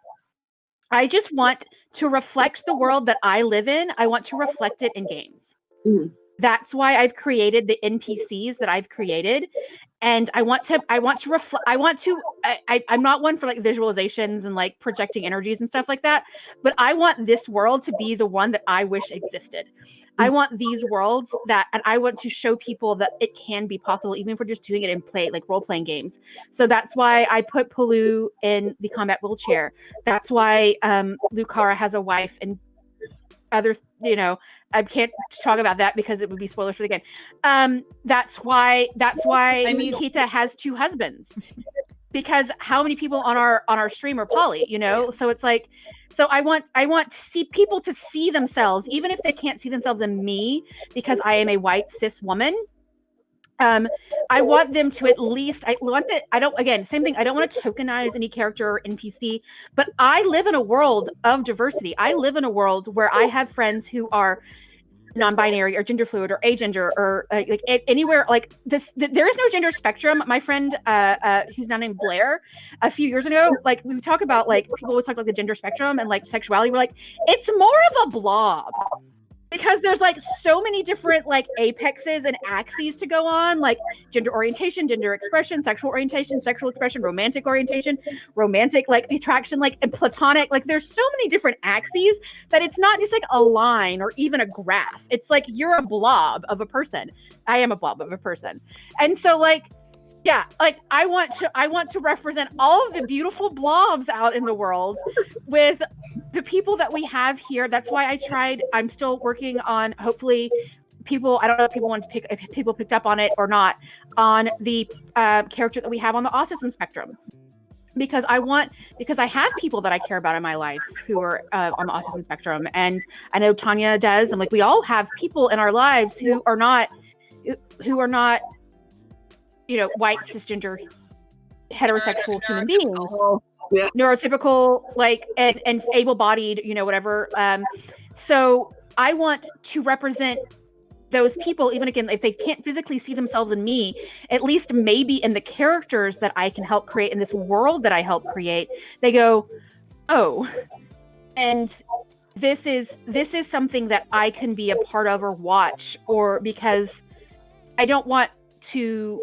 I just want to reflect the world that I live in. I want to reflect it in games. Mhm. That's why I've created the NPCs that I've created. And I'm not one for like visualizations and like projecting energies and stuff like that, but I want this world to be the one that I wish existed. I want these worlds and I want to show people that it can be possible, even if we're just doing it in like role-playing games. So that's why I put Palu in the combat wheelchair. That's why Lucara has a wife and other, I can't talk about that because it would be spoilers for the game. That's why Nikita has 2 husbands, because how many people on our stream are poly, So it's like, so I want to see people to see themselves, even if they can't see themselves in me, because I am a white cis woman. I want them to at least, same thing. I don't want to tokenize any character or NPC, but I live in a world of diversity. I live in a world where I have friends who are non-binary or gender fluid or agender or like anywhere like this. There is no gender spectrum. My friend, who's now named Blair, a few years ago, like we talk about like people always talk about the gender spectrum and like sexuality. We're like, it's more of a blob. Because there's like so many different like apexes and axes to go on, like gender orientation, gender expression, sexual orientation, sexual expression, romantic orientation, romantic like attraction, like and platonic. Like there's so many different axes that it's not just like a line or even a graph. It's like you're a blob of a person. I am a blob of a person. And so like, yeah, like I want to represent all of the beautiful blobs out in the world with the people that we have here. That's why I'm still working on, hopefully people, I don't know if people picked up on it or not, on the character that we have on the autism spectrum. Because I have people that I care about in my life who are on the autism spectrum. And I know Tanya does. And like, we all have people in our lives who are not, white, cisgender, heterosexual human beings, neurotypical, like, and able-bodied, whatever. So I want to represent those people, even again, if they can't physically see themselves in me, at least maybe in the characters that I can help create in this world that I help create, they go, oh, and this is something that I can be a part of or watch, or because I don't want to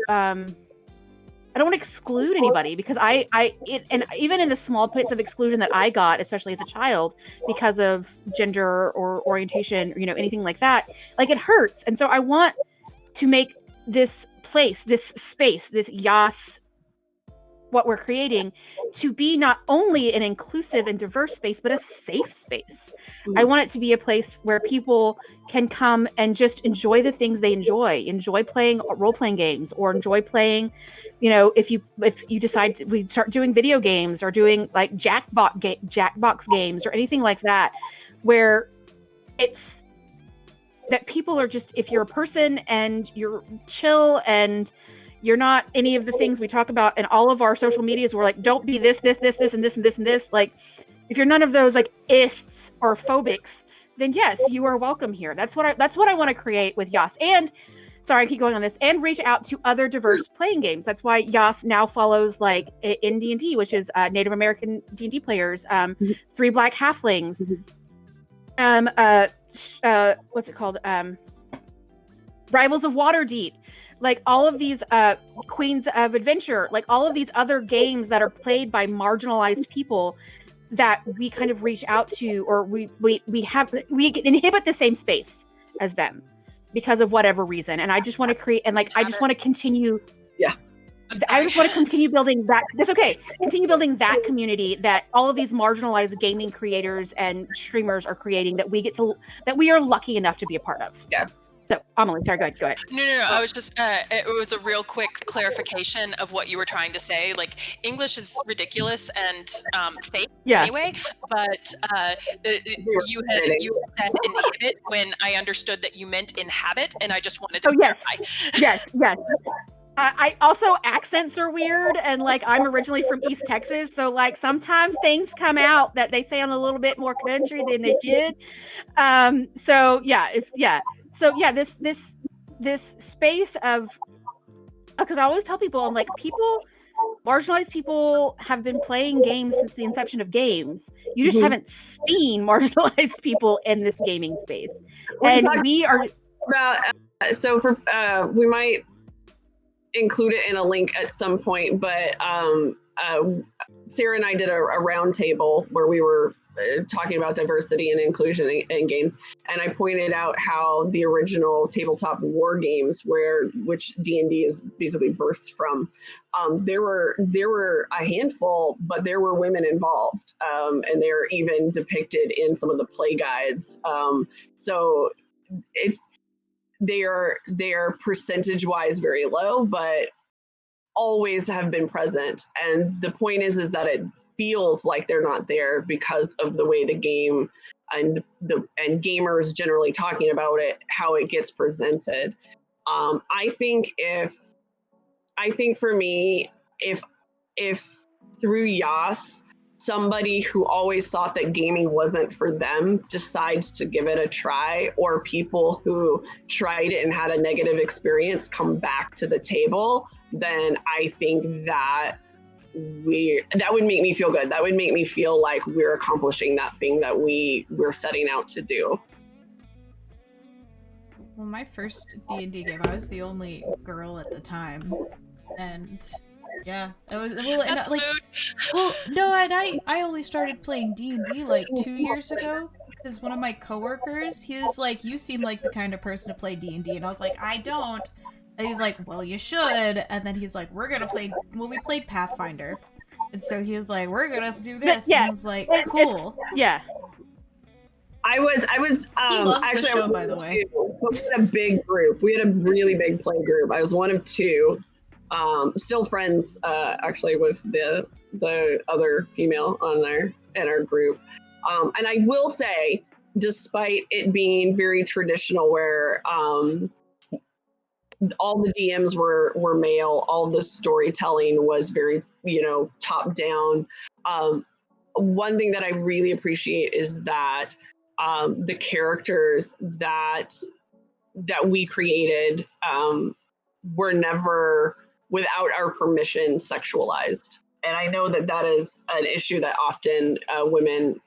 exclude anybody, because and even in the small bits of exclusion that I got, especially as a child, because of gender or orientation, anything like that, like it hurts. And so I want to make this place, this space, this Yas, what we're creating, to be not only an inclusive and diverse space, but a safe space. I want it to be a place where people can come and just enjoy the things they enjoy playing role-playing games, or enjoy playing, if you decide we start doing video games or doing like Jackbox games or anything like that, where it's that people are just, if you're a person and you're chill and you're not any of the things we talk about in all of our social medias, we're like, don't be this, and this, and this, and this. Like, if you're none of those like ists or phobics, then yes, you are welcome here. That's what I want to create with Yas. And sorry, I keep going on this, and reach out to other diverse playing games. That's why Yas now follows like in D&D, which is Native American D&D players, 3 Black Halflings, what's it called? Rivals of Waterdeep. Like all of these Queens of Adventure, like all of these other games that are played by marginalized people that we kind of reach out to, or we inhabit the same space as them because of whatever reason. And I just want to create, and like I just want to continue. Yeah. I just want to continue building that. That's okay. Continue building that community that all of these marginalized gaming creators and streamers are creating, that we are lucky enough to be a part of. Yeah. So Amelie, sorry, go ahead. No. I was just, it was a real quick clarification of what you were trying to say. Like, English is ridiculous and fake anyway, but you had said inhibit when I understood that you meant inhabit, and I just wanted to clarify. Yes. I also, accents are weird, and like I'm originally from East Texas, so like sometimes things come out that they sound a little bit more country than they should. This space of, because I always tell people, I'm like, marginalized people have been playing games since the inception of games. You just haven't seen marginalized people in this gaming space, and we are about. So for we might include it in a link at some point, but Sarah and I did a round table where we were talking about diversity and inclusion in games, and I pointed out how the original tabletop war games, which D&D is basically birthed from, there were a handful, but there were women involved, and they're even depicted in some of the play guides. So they are percentage wise very low, but always have been present. And the point is that it feels like they're not there because of the way the game and gamers generally talking about it, how it gets presented. I think for me, if through Yas, somebody who always thought that gaming wasn't for them decides to give it a try, or people who tried it and had a negative experience come back to the table, then I think that would make me feel good. That would make me feel like we're accomplishing that thing that we're setting out to do. Well, my first D&D game, I was the only girl at the time, and yeah, it was I only started playing D&D like 2 years ago, because one of my coworkers, he was like, "You seem like the kind of person to play D&D," and I was like, "I don't." And he's like, "Well, you should." And then he's like, "We're gonna play." Well, we played Pathfinder, and so he was like, "We're gonna do this." And I was like, "Cool." I was. He loves the show, by the way. We had a big group. We had a really big play group. I was one of two. Still friends, actually, with the other female in our group. And I will say, despite it being very traditional, where all the DMs were male, all the storytelling was very, top down. One thing that I really appreciate is that the characters that we created were never, without our permission, sexualized. And I know that is an issue that often women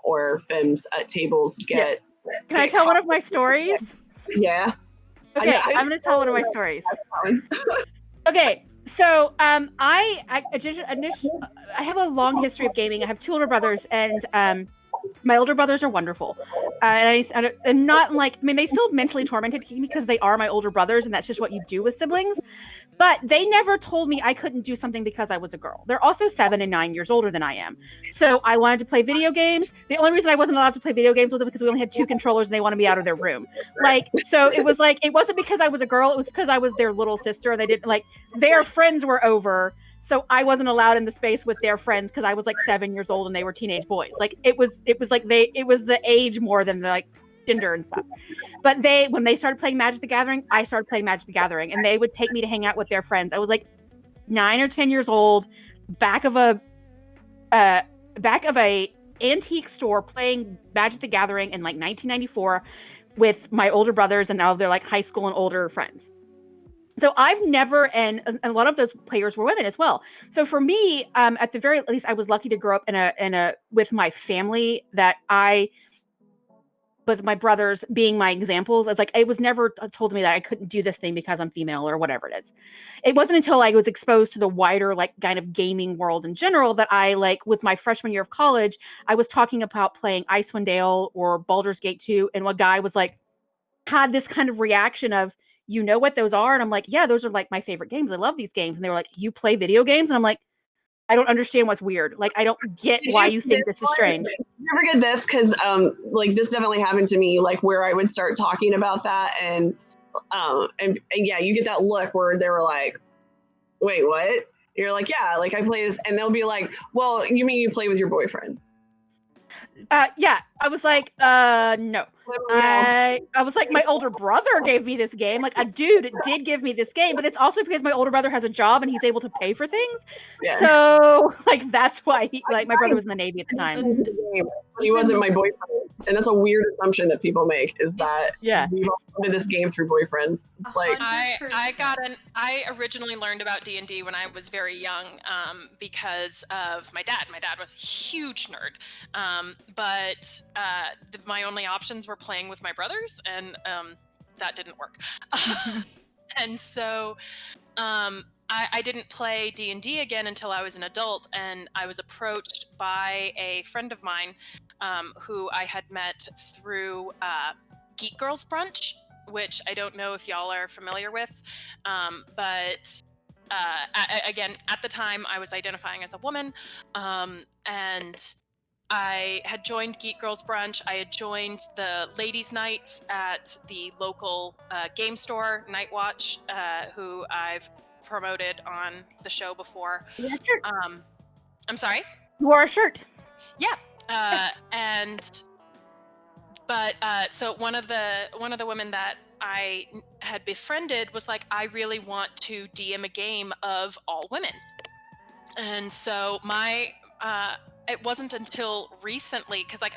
or femmes at tables get. Can I tell one of my stories? Yeah. Okay, I'm going to tell one of my stories. Okay, so I have a long history of gaming. I have two older brothers, and my older brothers are wonderful. And not like, I mean, they still mentally tormented me because they are my older brothers, and that's just what you do with siblings. But they never told me I couldn't do something because I was a girl. They're also 7 and 9 years older than I am. So I wanted to play video games. The only reason I wasn't allowed to play video games with them because we only had 2 controllers and they wanted me out of their room. So it was like, it wasn't because I was a girl. It was because I was their little sister. And they didn't their friends were over. So I wasn't allowed in the space with their friends because I was like 7 years old and they were teenage boys. It was the age more than the gender and stuff. But when they started playing Magic the Gathering, I started playing Magic the Gathering, and they would take me to hang out with their friends. I was like 9 or 10 years old, back of a antique store playing Magic the Gathering in 1994 with my older brothers, and now they're high school and older friends. So I've never, and a lot of those players were women as well. So for me, at the very least, I was lucky to grow up with my family with my brothers being my examples. I was it was never told to me that I couldn't do this thing because I'm female or whatever it is. It wasn't until I was exposed to the wider kind of gaming world in general that I was my freshman year of college. I was talking about playing Icewind Dale or Baldur's Gate 2, and a guy was had this kind of reaction of, "You know what those are?" And I'm like, "Yeah, those are my favorite games. I love these games." And they were like, "You play video games?" And I'm like, I don't understand what's weird. Like, I don't get why you think this is strange. You ever get this? Because like this definitely happened to me. Like where I would start talking about that, and yeah, you get that look where they were like, "Wait, what?" You're like, "Yeah, like I play this," and they'll be like, "Well, you mean you play with your boyfriend?" Yeah, I was like, no. I was like, my older brother gave me this game. Like, a dude did give me this game, but it's also because my older brother has a job and he's able to pay for things. Yeah. So, like, that's why my brother was in the Navy at the time. He wasn't my boyfriend, and that's a weird assumption that people make. Is that we've all come to this game through boyfriends? Like, I originally learned about D&D when I was very young, because of my dad. My dad was a huge nerd, but my only options were playing with my brothers, and that didn't work. And so I didn't play D&D again until I was an adult, and I was approached by a friend of mine who I had met through Geek Girls Brunch, which I don't know if y'all are familiar with, but again, at the time I was identifying as a woman, and I had joined Geek Girls Brunch. I had joined the ladies' nights at the local game store, Night Watch, who I've promoted on the show before. Yeah, sure. I'm sorry? You wore a shirt. Yeah. So one of the women that I had befriended was like, I really want to DM a game of all women. And so it wasn't until recently, because like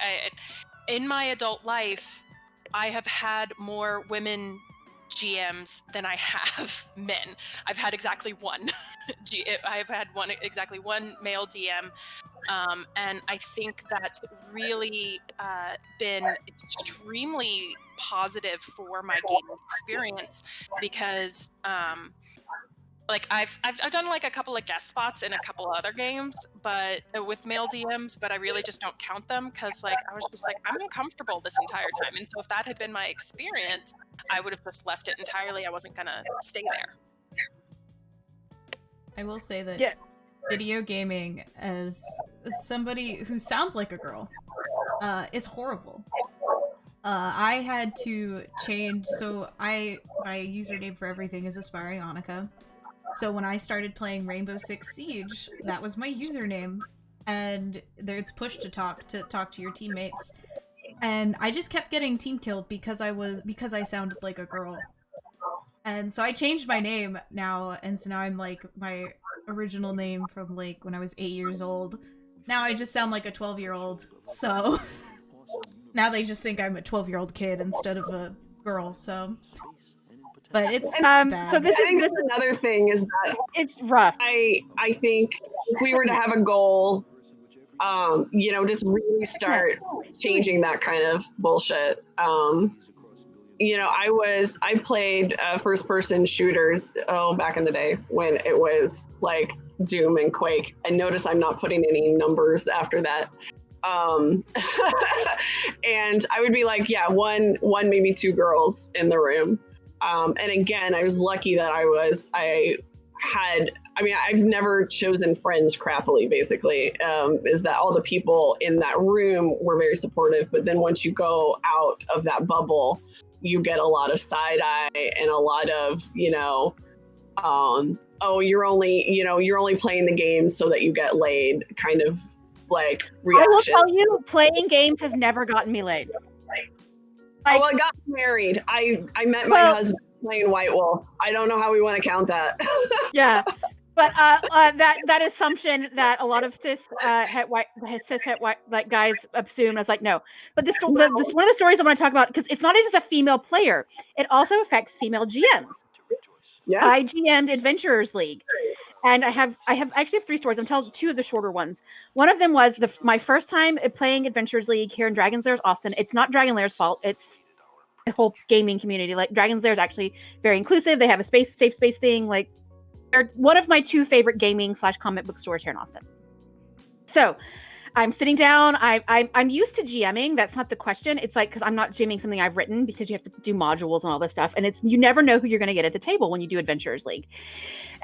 in my adult life, I have had more women GMs than I have men. I've had exactly one. I've had exactly one male DM, and I think that's really been extremely positive for my gaming experience, because like I've done like a couple of guest spots in a couple other games, but with male DMs, but I really just don't count them, because like I was just like, I'm uncomfortable this entire time, and so if that had been my experience, I would have just left it entirely. I wasn't gonna stay there. I will say that video gaming, as somebody who sounds like a girl, is horrible. I had to change, so my username for everything is Aspiring Annika. So when I started playing Rainbow Six Siege, that was my username, and it's push to talk to your teammates, and I just kept getting team killed because I sounded like a girl, and so I changed my name now, and so now I'm like my original name from like when I was 8 years old. Now I just sound like a 12-year-old, so now they just think I'm a 12-year-old kid instead of a girl. So. But it's bad. So this is another thing is that it's rough. I think if we were to have a goal, just really start changing that kind of bullshit. I played first person shooters back in the day when it was like Doom and Quake. I notice I'm not putting any numbers after that. And I would be like, one maybe two girls in the room. And again, I was lucky that I've never chosen friends crappily, basically, is that all the people in that room were very supportive. But then once you go out of that bubble, you get a lot of side eye and a lot of, you're only playing the game so that you get laid kind of like reaction. I will tell you, playing games has never gotten me laid. I got married. I met my husband playing White Wolf. I don't know how we want to count that. Yeah, but that assumption that a lot of cis het white like guys assume, I was like, no. But this one of the stories I want to talk about, because it's not just a female player; it also affects female GMs. Yeah, I GM'd Adventurers League. And I actually have 3 stories. I'm telling 2 of the shorter ones. One of them was my first time playing Adventures League here in Dragon's Lair's Austin. It's not Dragon Lair's fault. It's the whole gaming community. Like, Dragon's Lair is actually very inclusive. They have a safe space thing. Like, they're one of my 2 favorite gaming / comic book stores here in Austin. So I'm sitting down. I'm used to GMing. That's not the question. It's like, because I'm not GMing something I've written, because you have to do modules and all this stuff. And you never know who you're going to get at the table when you do Adventurers League.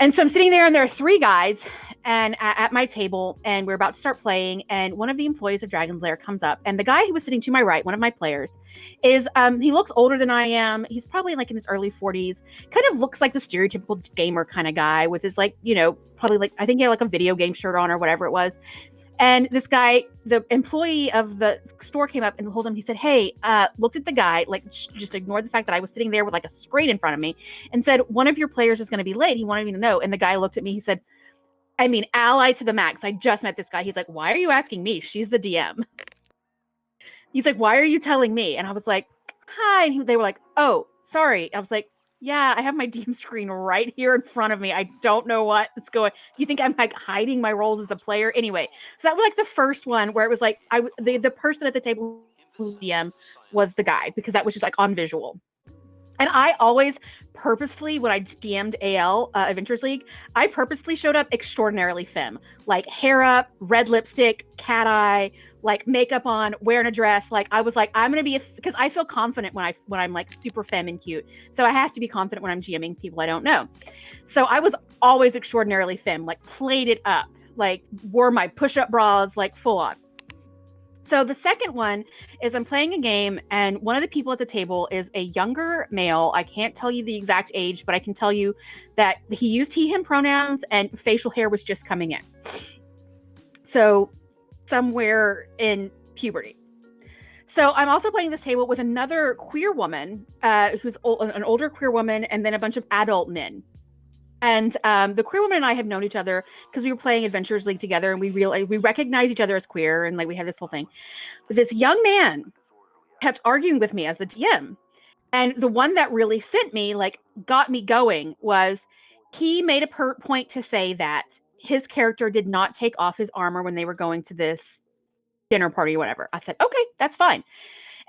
And so I'm sitting there, and there are 3 guys, and at my table, and we're about to start playing, and one of the employees of Dragon's Lair comes up, and the guy who was sitting to my right, one of my players, is he looks older than I am. He's probably like in his early 40s, kind of looks like the stereotypical gamer kind of guy with his like, probably like, I think he had like a video game shirt on or whatever it was. And this guy, the employee of the store, came up and told him, he said, hey, looked at the guy, like just ignored the fact that I was sitting there with like a screen in front of me, and said, one of your players is going to be late. He wanted me to know. And the guy looked at me, he said, I mean, ally to the max. I just met this guy. He's like, why are you asking me? She's the DM. He's like, why are you telling me? And I was like, hi. And they were like, oh, sorry. I was like, yeah, I have my DM screen right here in front of me. I don't know what's going. You think I'm like hiding my roles as a player? Anyway, so that was like the first one where it was like the person at the table who DM was the guy, because that was just like on visual. And I always purposefully, when I DM'd AL Adventures League, I purposely showed up extraordinarily femme, like hair up, red lipstick, cat eye, like makeup on, wearing a dress. Like I was like, I'm gonna be, because I feel confident when I'm like super femme and cute. So I have to be confident when I'm GMing people I don't know. So I was always extraordinarily femme, like played it up, like wore my push-up bras, like full on. So the second one is I'm playing a game, and one of the people at the table is a younger male. I can't tell you the exact age, but I can tell you that he used he, him pronouns, and facial hair was just coming in. So somewhere in puberty. So I'm also playing this table with another queer woman who's an older queer woman, and then a bunch of adult men. And the queer woman and I have known each other because we were playing Adventures League together, and we recognize each other as queer, and like we had this whole thing. But this young man kept arguing with me as the DM, and the one that really sent me, like got me going, was he made a point to say that his character did not take off his armor when they were going to this dinner party or whatever. I said, okay, that's fine.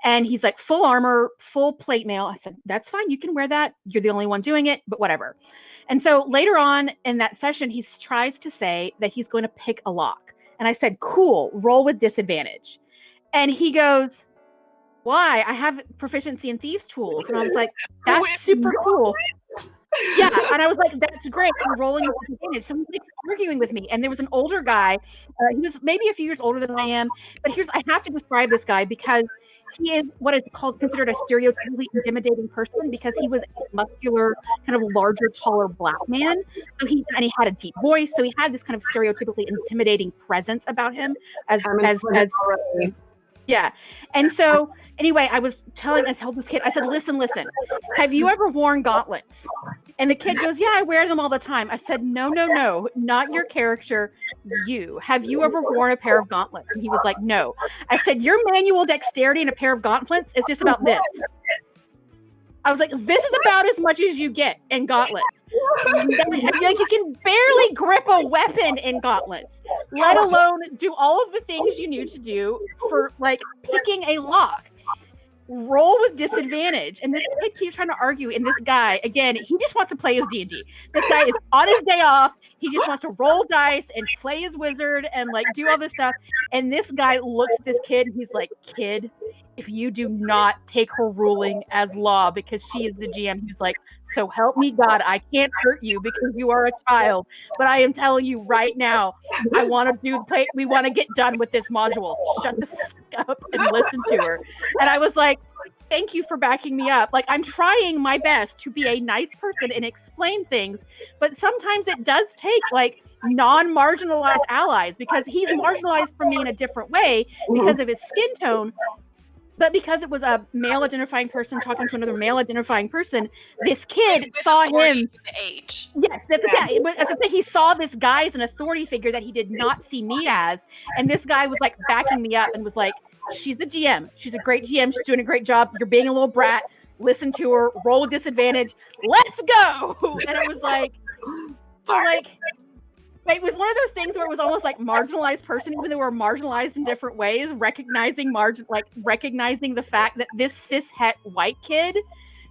And he's like, full armor, full plate mail. I said, that's fine. You can wear that. You're the only one doing it, but whatever. And so later on in that session, he tries to say that he's going to pick a lock. And I said, cool, roll with disadvantage. And he goes, why? I have proficiency in thieves tools. And I was like, that's super cool. Yeah. And I was like, that's great. I'm rolling with disadvantage. So he's like arguing with me. And there was an older guy. He was maybe a few years older than I am. But I have to describe this guy because he is what is considered a stereotypically intimidating person, because he was a muscular, kind of larger, taller black man. So he had a deep voice. So he had this kind of stereotypically intimidating presence about him as yeah. And so anyway, I told this kid, I said, listen, have you ever worn gauntlets? And the kid goes, yeah, I wear them all the time. I said, no, not your character. Have you ever worn a pair of gauntlets? And he was like, no. I said, your manual dexterity in a pair of gauntlets is just about this. I was like, this is about as much as you get in gauntlets. Like, you can barely grip a weapon in gauntlets, let alone do all of the things you need to do for like picking a lock. Roll with disadvantage. And this kid keeps trying to argue, and this guy, again, he just wants to play his D&D. This guy is on his day off. He just wants to roll dice and play his wizard and like do all this stuff. And this guy looks at this kid, and he's like, kid, if you do not take her ruling as law, because she is the GM, he's like, so help me God, I can't hurt you because you are a child, but I am telling you right now, we want to get done with this module. Shut the fuck up and listen to her. And I was like, thank you for backing me up. Like, I'm trying my best to be a nice person and explain things, but sometimes it does take like non-marginalized allies, because he's marginalized from me in a different way because of his skin tone. But because it was a male identifying person talking to another male identifying person, this kid saw him. Age. Yes, that's the thing. He saw this guy as an authority figure that he did not see me as, and this guy was like backing me up and was like, "She's the GM. She's a great GM. She's doing a great job. You're being a little brat. Listen to her. Roll disadvantage. Let's go!" And it was like, so like. It was one of those things where it was almost like marginalized person, even though we're marginalized in different ways, recognizing the fact that this cishet white kid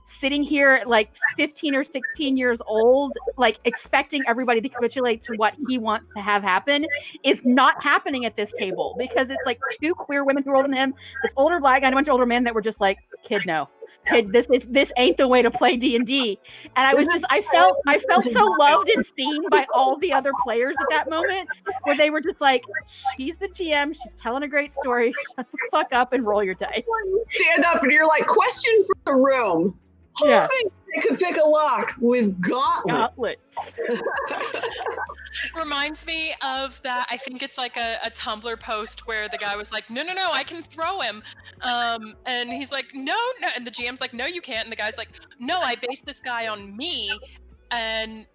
sitting here at like 15 or 16 years old, like expecting everybody to capitulate to what he wants to have happen, is not happening at this table, because it's like two queer women who are older than him, this older black guy and a bunch of older men that were just like, kid, no. kid, this ain't the way to play D&D. And I felt so loved and seen by all the other players at that moment, where they were just like, she's the GM, she's telling a great story, shut the fuck up and roll your dice. Stand up and you're like, question for the room. Who thinks they could pick a lock with gauntlets? Reminds me of that. I think it's like a Tumblr post where the guy was like, no, I can throw him. And he's like, no. And the GM's like, no, you can't. And the guy's like, no, I based this guy on me. And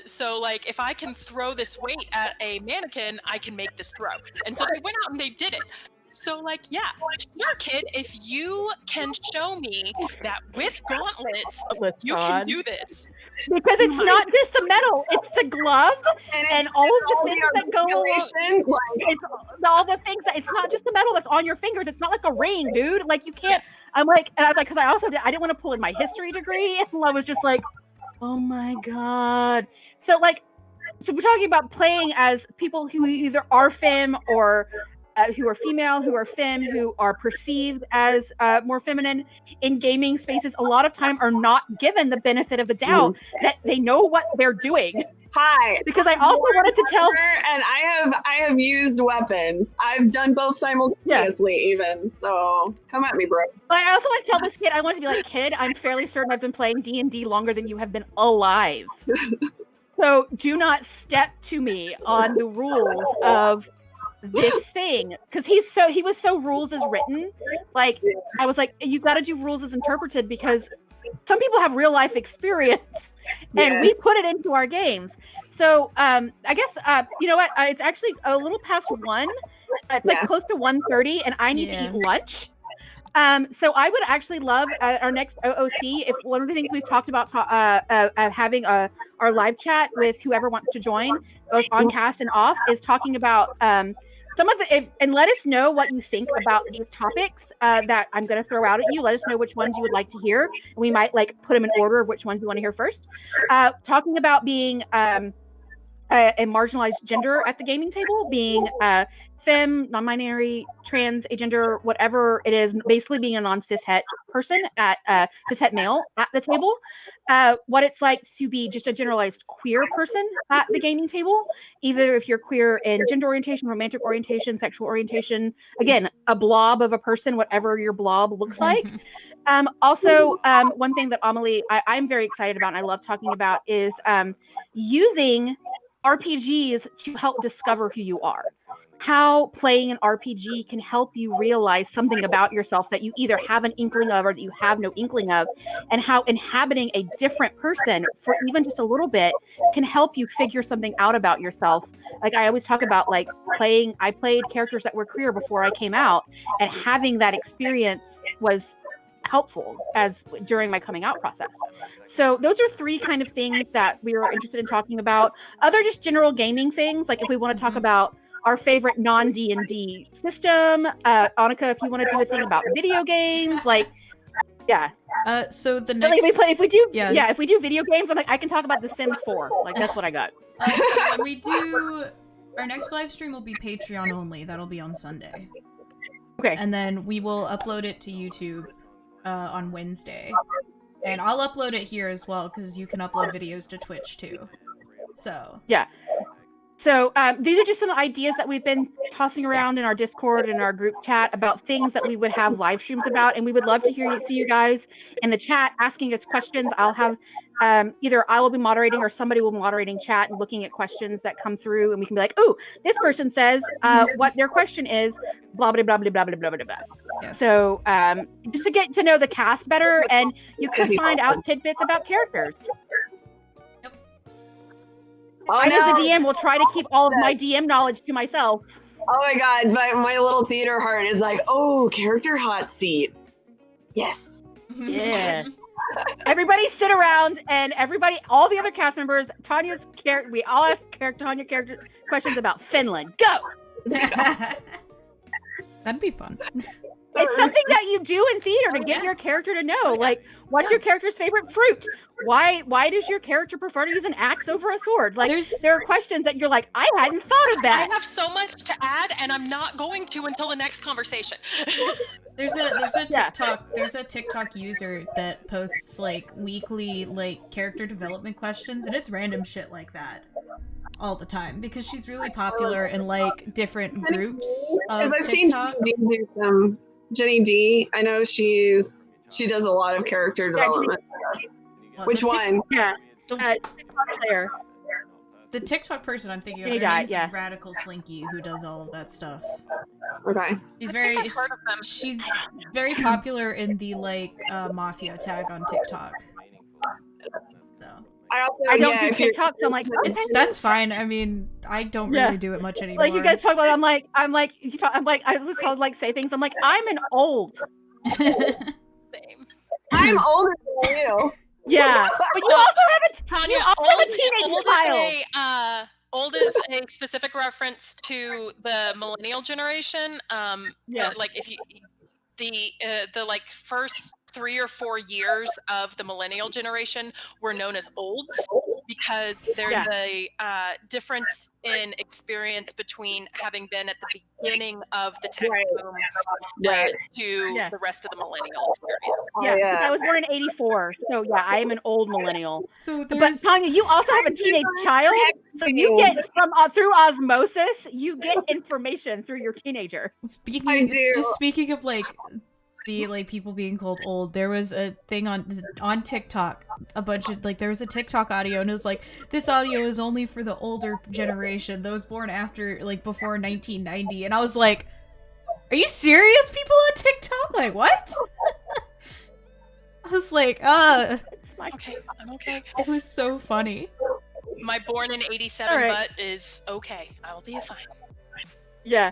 so like, if I can throw this weight at a mannequin, I can make this throw. And so they went out and they did it. So like, yeah, sure, kid, if you can show me that with gauntlets, you can do this. Because it's not just the metal, it's the glove and all of the things that go along. It's all the things that, it's not just the metal that's on your fingers. It's not like a ring, dude. Like you can't, I was like, because I didn't want to pull in my history degree. And I was just like, oh my God. So we're talking about playing as people who either are femme or who are female, who are femme, who are perceived as more feminine in gaming spaces, a lot of time are not given the benefit of the doubt that they know what they're doing. Hi. Because I also wanted to tell, and I have used weapons. I've done both simultaneously, even. So come at me, bro. But I also want to tell this kid, I want to be like, kid, I'm fairly certain I've been playing D&D longer than you have been alive. So do not step to me on the rules of this thing, because he was so rules as written. Like I was like, you got to do rules as interpreted, because some people have real life experience and we put it into our games. So I guess you know what, it's actually a little past 1. It's like close to 1:30 and I need to eat lunch. So I would actually love our next OOC, if one of the things we've talked about having our live chat with whoever wants to join, both on cast and off, is talking about some of the, and let us know what you think about these topics that I'm going to throw out at you. Let us know which ones you would like to hear. And we might like put them in order of which ones you want to hear first. Talking about being a marginalized gender at the gaming table, being femme, non-binary, trans, agender, whatever it is, basically being a non-cishet person cishet male at the table. What it's like to be just a generalized queer person at the gaming table, either if you're queer in gender orientation, romantic orientation, sexual orientation, again, a blob of a person, whatever your blob looks like. Also, one thing that Amelie, I'm very excited about and I love talking about is using RPGs to help discover who you are. How playing an RPG can help you realize something about yourself that you either have an inkling of or that you have no inkling of, and how inhabiting a different person for even just a little bit can help you figure something out about yourself. Like I always talk about, like I played characters that were queer before I came out, and having that experience was helpful as during my coming out process. So those are 3 kind of things that we were interested in talking about. Other just general gaming things, like if we want to talk about our favorite non-D&D system, Annika, if you want to do a thing about video games, like so the next if we do video games, I'm like, I can talk about The Sims 4. Like that's what I got. So when we do our next live stream will be Patreon only. That'll be on Sunday. Okay. And then we will upload it to YouTube on Wednesday. And I'll upload it here as well, because you can upload videos to Twitch too. So yeah. So these are just some ideas that we've been tossing around in our Discord and our group chat about things that we would have live streams about, and we would love to see you guys in the chat asking us questions. I'll have either I will be moderating or somebody will be moderating chat and looking at questions that come through, and we can be like, oh, this person says what their question is, blah blah blah blah blah blah blah blah. Yes. So just to get to know the cast better, and you could find out tidbits about characters. I, as the DM, will try to keep all of my DM knowledge to myself. Oh my god, my little theater heart is like, oh, character hot seat. Yes. Yeah. Everybody sit around, and all the other cast members, Tanya's character, we all ask Tanya character questions about Finland. Go! That'd be fun. It's something that you do in theater to get your character to know. Like, what's your character's favorite fruit? Why does your character prefer to use an axe over a sword? Like, there are questions that you're like, I hadn't thought of that. I have so much to add, and I'm not going to until the next conversation. There's a TikTok user that posts like weekly like character development questions, and it's random shit like that all the time because she's really popular in like different groups of TikTok. Jenny D. I know she does a lot of character development. Which one? Yeah, TikTok player. The TikTok person I'm thinking of is Radical Slinky, who does all of that stuff. Okay. She's very popular in the like mafia tag on TikTok. So I don't do TikTok, so I'm like, that's fine. I mean, I don't really do it much anymore. Like you guys talk about, I'm like, I was told like say things. I'm like, I'm an old. Same. I'm older than you. Yeah, but you also have a teenage child. Old is a specific reference to the millennial generation. Like if you the like first 3 or 4 years of the millennial generation were known as olds because there's a difference in experience between having been at the beginning of the tech boom to the rest of the millennial experience. I was born in '84, so I am an old millennial. So but Tanya, you also have a teenage child, so you get from through osmosis, you get information through your teenager. Speaking of like people being called old, there was a thing on TikTok, a bunch of there was a TikTok audio, and it was like, this audio is only for the older generation, those born after before 1990, and I was like, are you serious, people on TikTok? Like, what? I was like, okay, I'm okay. It was so funny. My born in 87 butt is okay. I'll be fine. Yeah.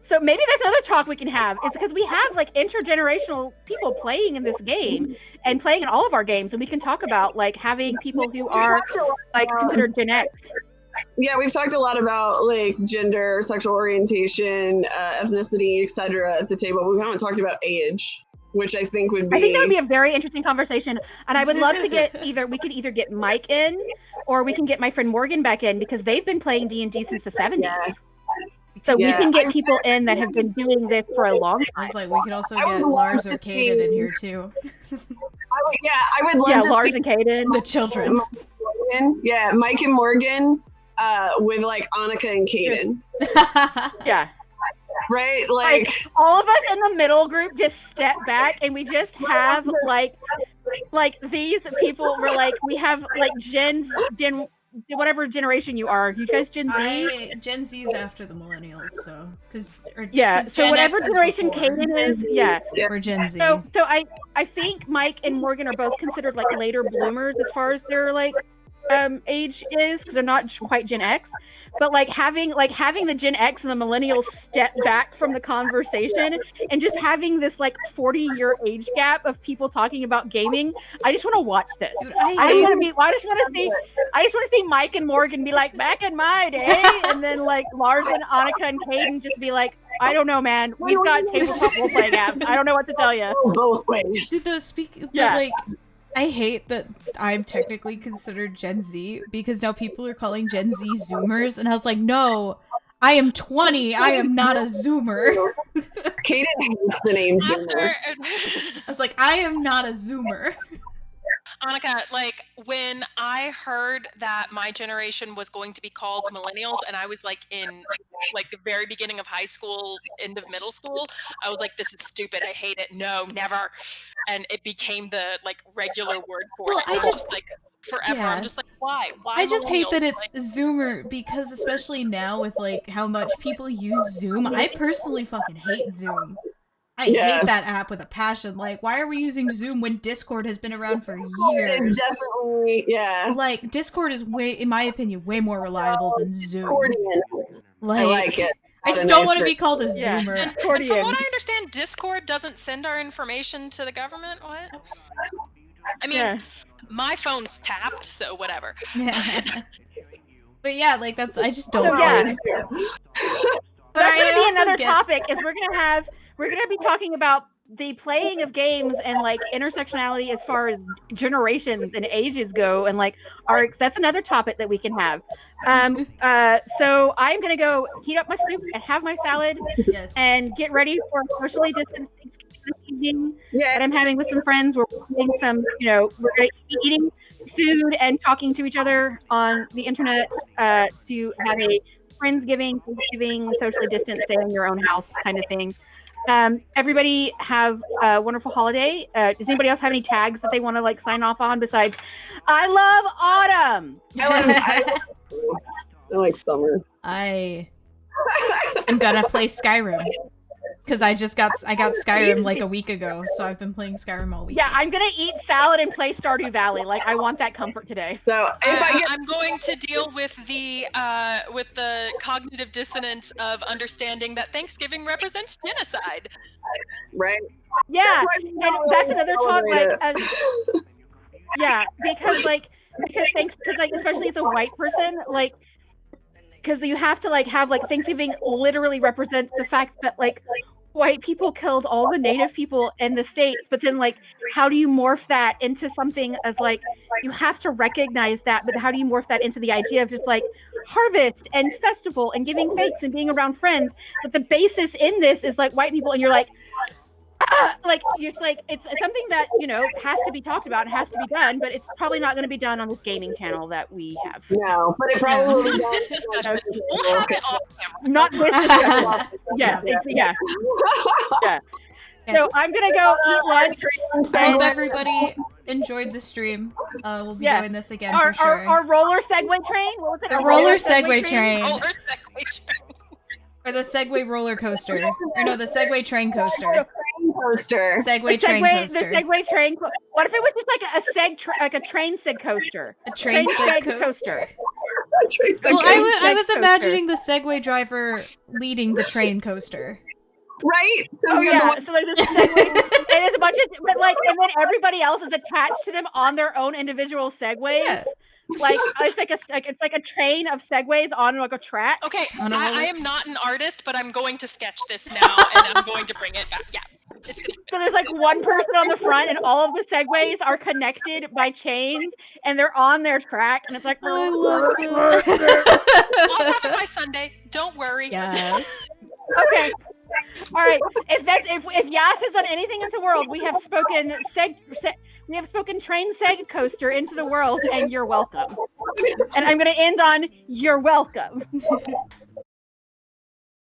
So maybe that's another talk we can have, is because we have intergenerational people playing in this game and playing in all of our games, and we can talk about having people who are considered Gen X. Yeah, we've talked a lot about gender, sexual orientation, ethnicity, etc. at the table. We haven't talked about age, which I think would be. I think that would be a very interesting conversation, and I would love to get we could either get Mike in, or we can get my friend Morgan back in, because they've been playing D&D since the 70s. Yeah. So we can get people in that have been doing this for a long time. I was like, we could also get Lars or Caden in here too. I would love to Lars see and Caden, the children. Yeah, Mike and Morgan, with Annika and Caden. Yeah. Right? All of us in the middle group just step back, and we just have these people. We have Gen whatever generation you are. You guys Gen Z? Gen Z is after the millennials, so so whatever generation Caden is, we're Gen Z. So I think Mike and Morgan are both considered later bloomers as far as their age is, because they're not quite Gen X. But having the Gen X and the millennials step back from the conversation, and just having this 40-year age gap of people talking about gaming, I just want to watch this. Dude, I just want to see Mike and Morgan be back in my day, and then Lars and Annika and Caden just be I don't know, man. We've got tabletop role-playing apps. I don't know what to tell you. Both ways. I hate that I'm technically considered Gen Z, because now people are calling Gen Z Zoomers, and I was like, no, I am 20. I am not a Zoomer. Caden hates the name Zoomer. I was like, I am not a Zoomer. Annika, when I heard that my generation was going to be called millennials, and I was in the very beginning of high school, end of middle school, I was like, this is stupid. I hate it. No, never. And it became the regular word for it. I just forever. Yeah. I'm just why? Why? I just hate that it's Zoomer, because especially now with how much people use Zoom, I personally fucking hate Zoom. I hate that app with a passion. Why are we using Zoom when Discord has been around for years? It's definitely, Discord is in my opinion, way more reliable than Zoom. I like it. I just don't want to be called a Zoomer. And from what I understand, Discord doesn't send our information to the government. What? I mean, my phone's tapped, so whatever. But I just don't. So, that's going to be another topic. Is we're we're gonna be talking about the playing of games and like intersectionality as far as generations and ages go, and like that's another topic that we can have. So I'm gonna go heat up my soup and have my salad and get ready for socially distanced Thanksgiving this evening that I'm having with some friends. We're playing some, we're gonna be eating food and talking to each other on the internet to have a Friendsgiving, Thanksgiving, socially distanced, stay in your own house kind of thing. Everybody have a wonderful holiday. Does anybody else have any tags that they want to like sign off on besides I love autumn? I like summer. I am gonna play Skyrim because I got Skyrim like a week ago, so I've been playing Skyrim all week. Yeah, I'm gonna eat salad and play Stardew Valley. Like I want that comfort today. So I'm going to deal with the cognitive dissonance of understanding that Thanksgiving represents genocide. Right. Yeah, and that's another talk. Like, yeah, because especially as a white person, like, because you have to like have like Thanksgiving literally represents the fact that like white people killed all the native people in the States, but then like how do you morph that into something as like you have to recognize that, but how do you morph that into the idea of just like harvest and festival and giving thanks and being around friends, but the basis in this is like white people, and you're like like you're just like it's something that has to be talked about, it has to be done, but it's probably not going to be done on this gaming channel that we have. No, but it probably will be done. This discussion, we'll have it off camera. Not this discussion. Yes, yeah. So I'm gonna go eat lunch. I hope everybody enjoyed the stream. We'll be doing this again for sure. Our roller Segway train. What was it? The roller Segway train. Roller Segway train. Or the Segway roller coaster. Or no, the Segway train coaster. Segway train coaster. The Segway train. What if it was just like a train seg coaster? A train seg coaster. Well, I was coaster. imagining the Segway driver leading the train coaster. Right? So oh yeah. So there's a Segway, and there's a bunch of, but like, and then everybody else is attached to them on their own individual Segways. Yeah. Like it's like a train of Segways on like a track. Okay, I am not an artist, but I'm going to sketch this now, and I'm going to bring it back. Yeah. So there's like one person on the front, and all of the Segways are connected by chains, and they're on their track, and it's like, I love it. I'll have it by Sunday. Don't worry. Yes. Okay. All right. If Yas has done anything in the world, we have spoken train seg coaster into the world, and you're welcome. And I'm going to end on you're welcome.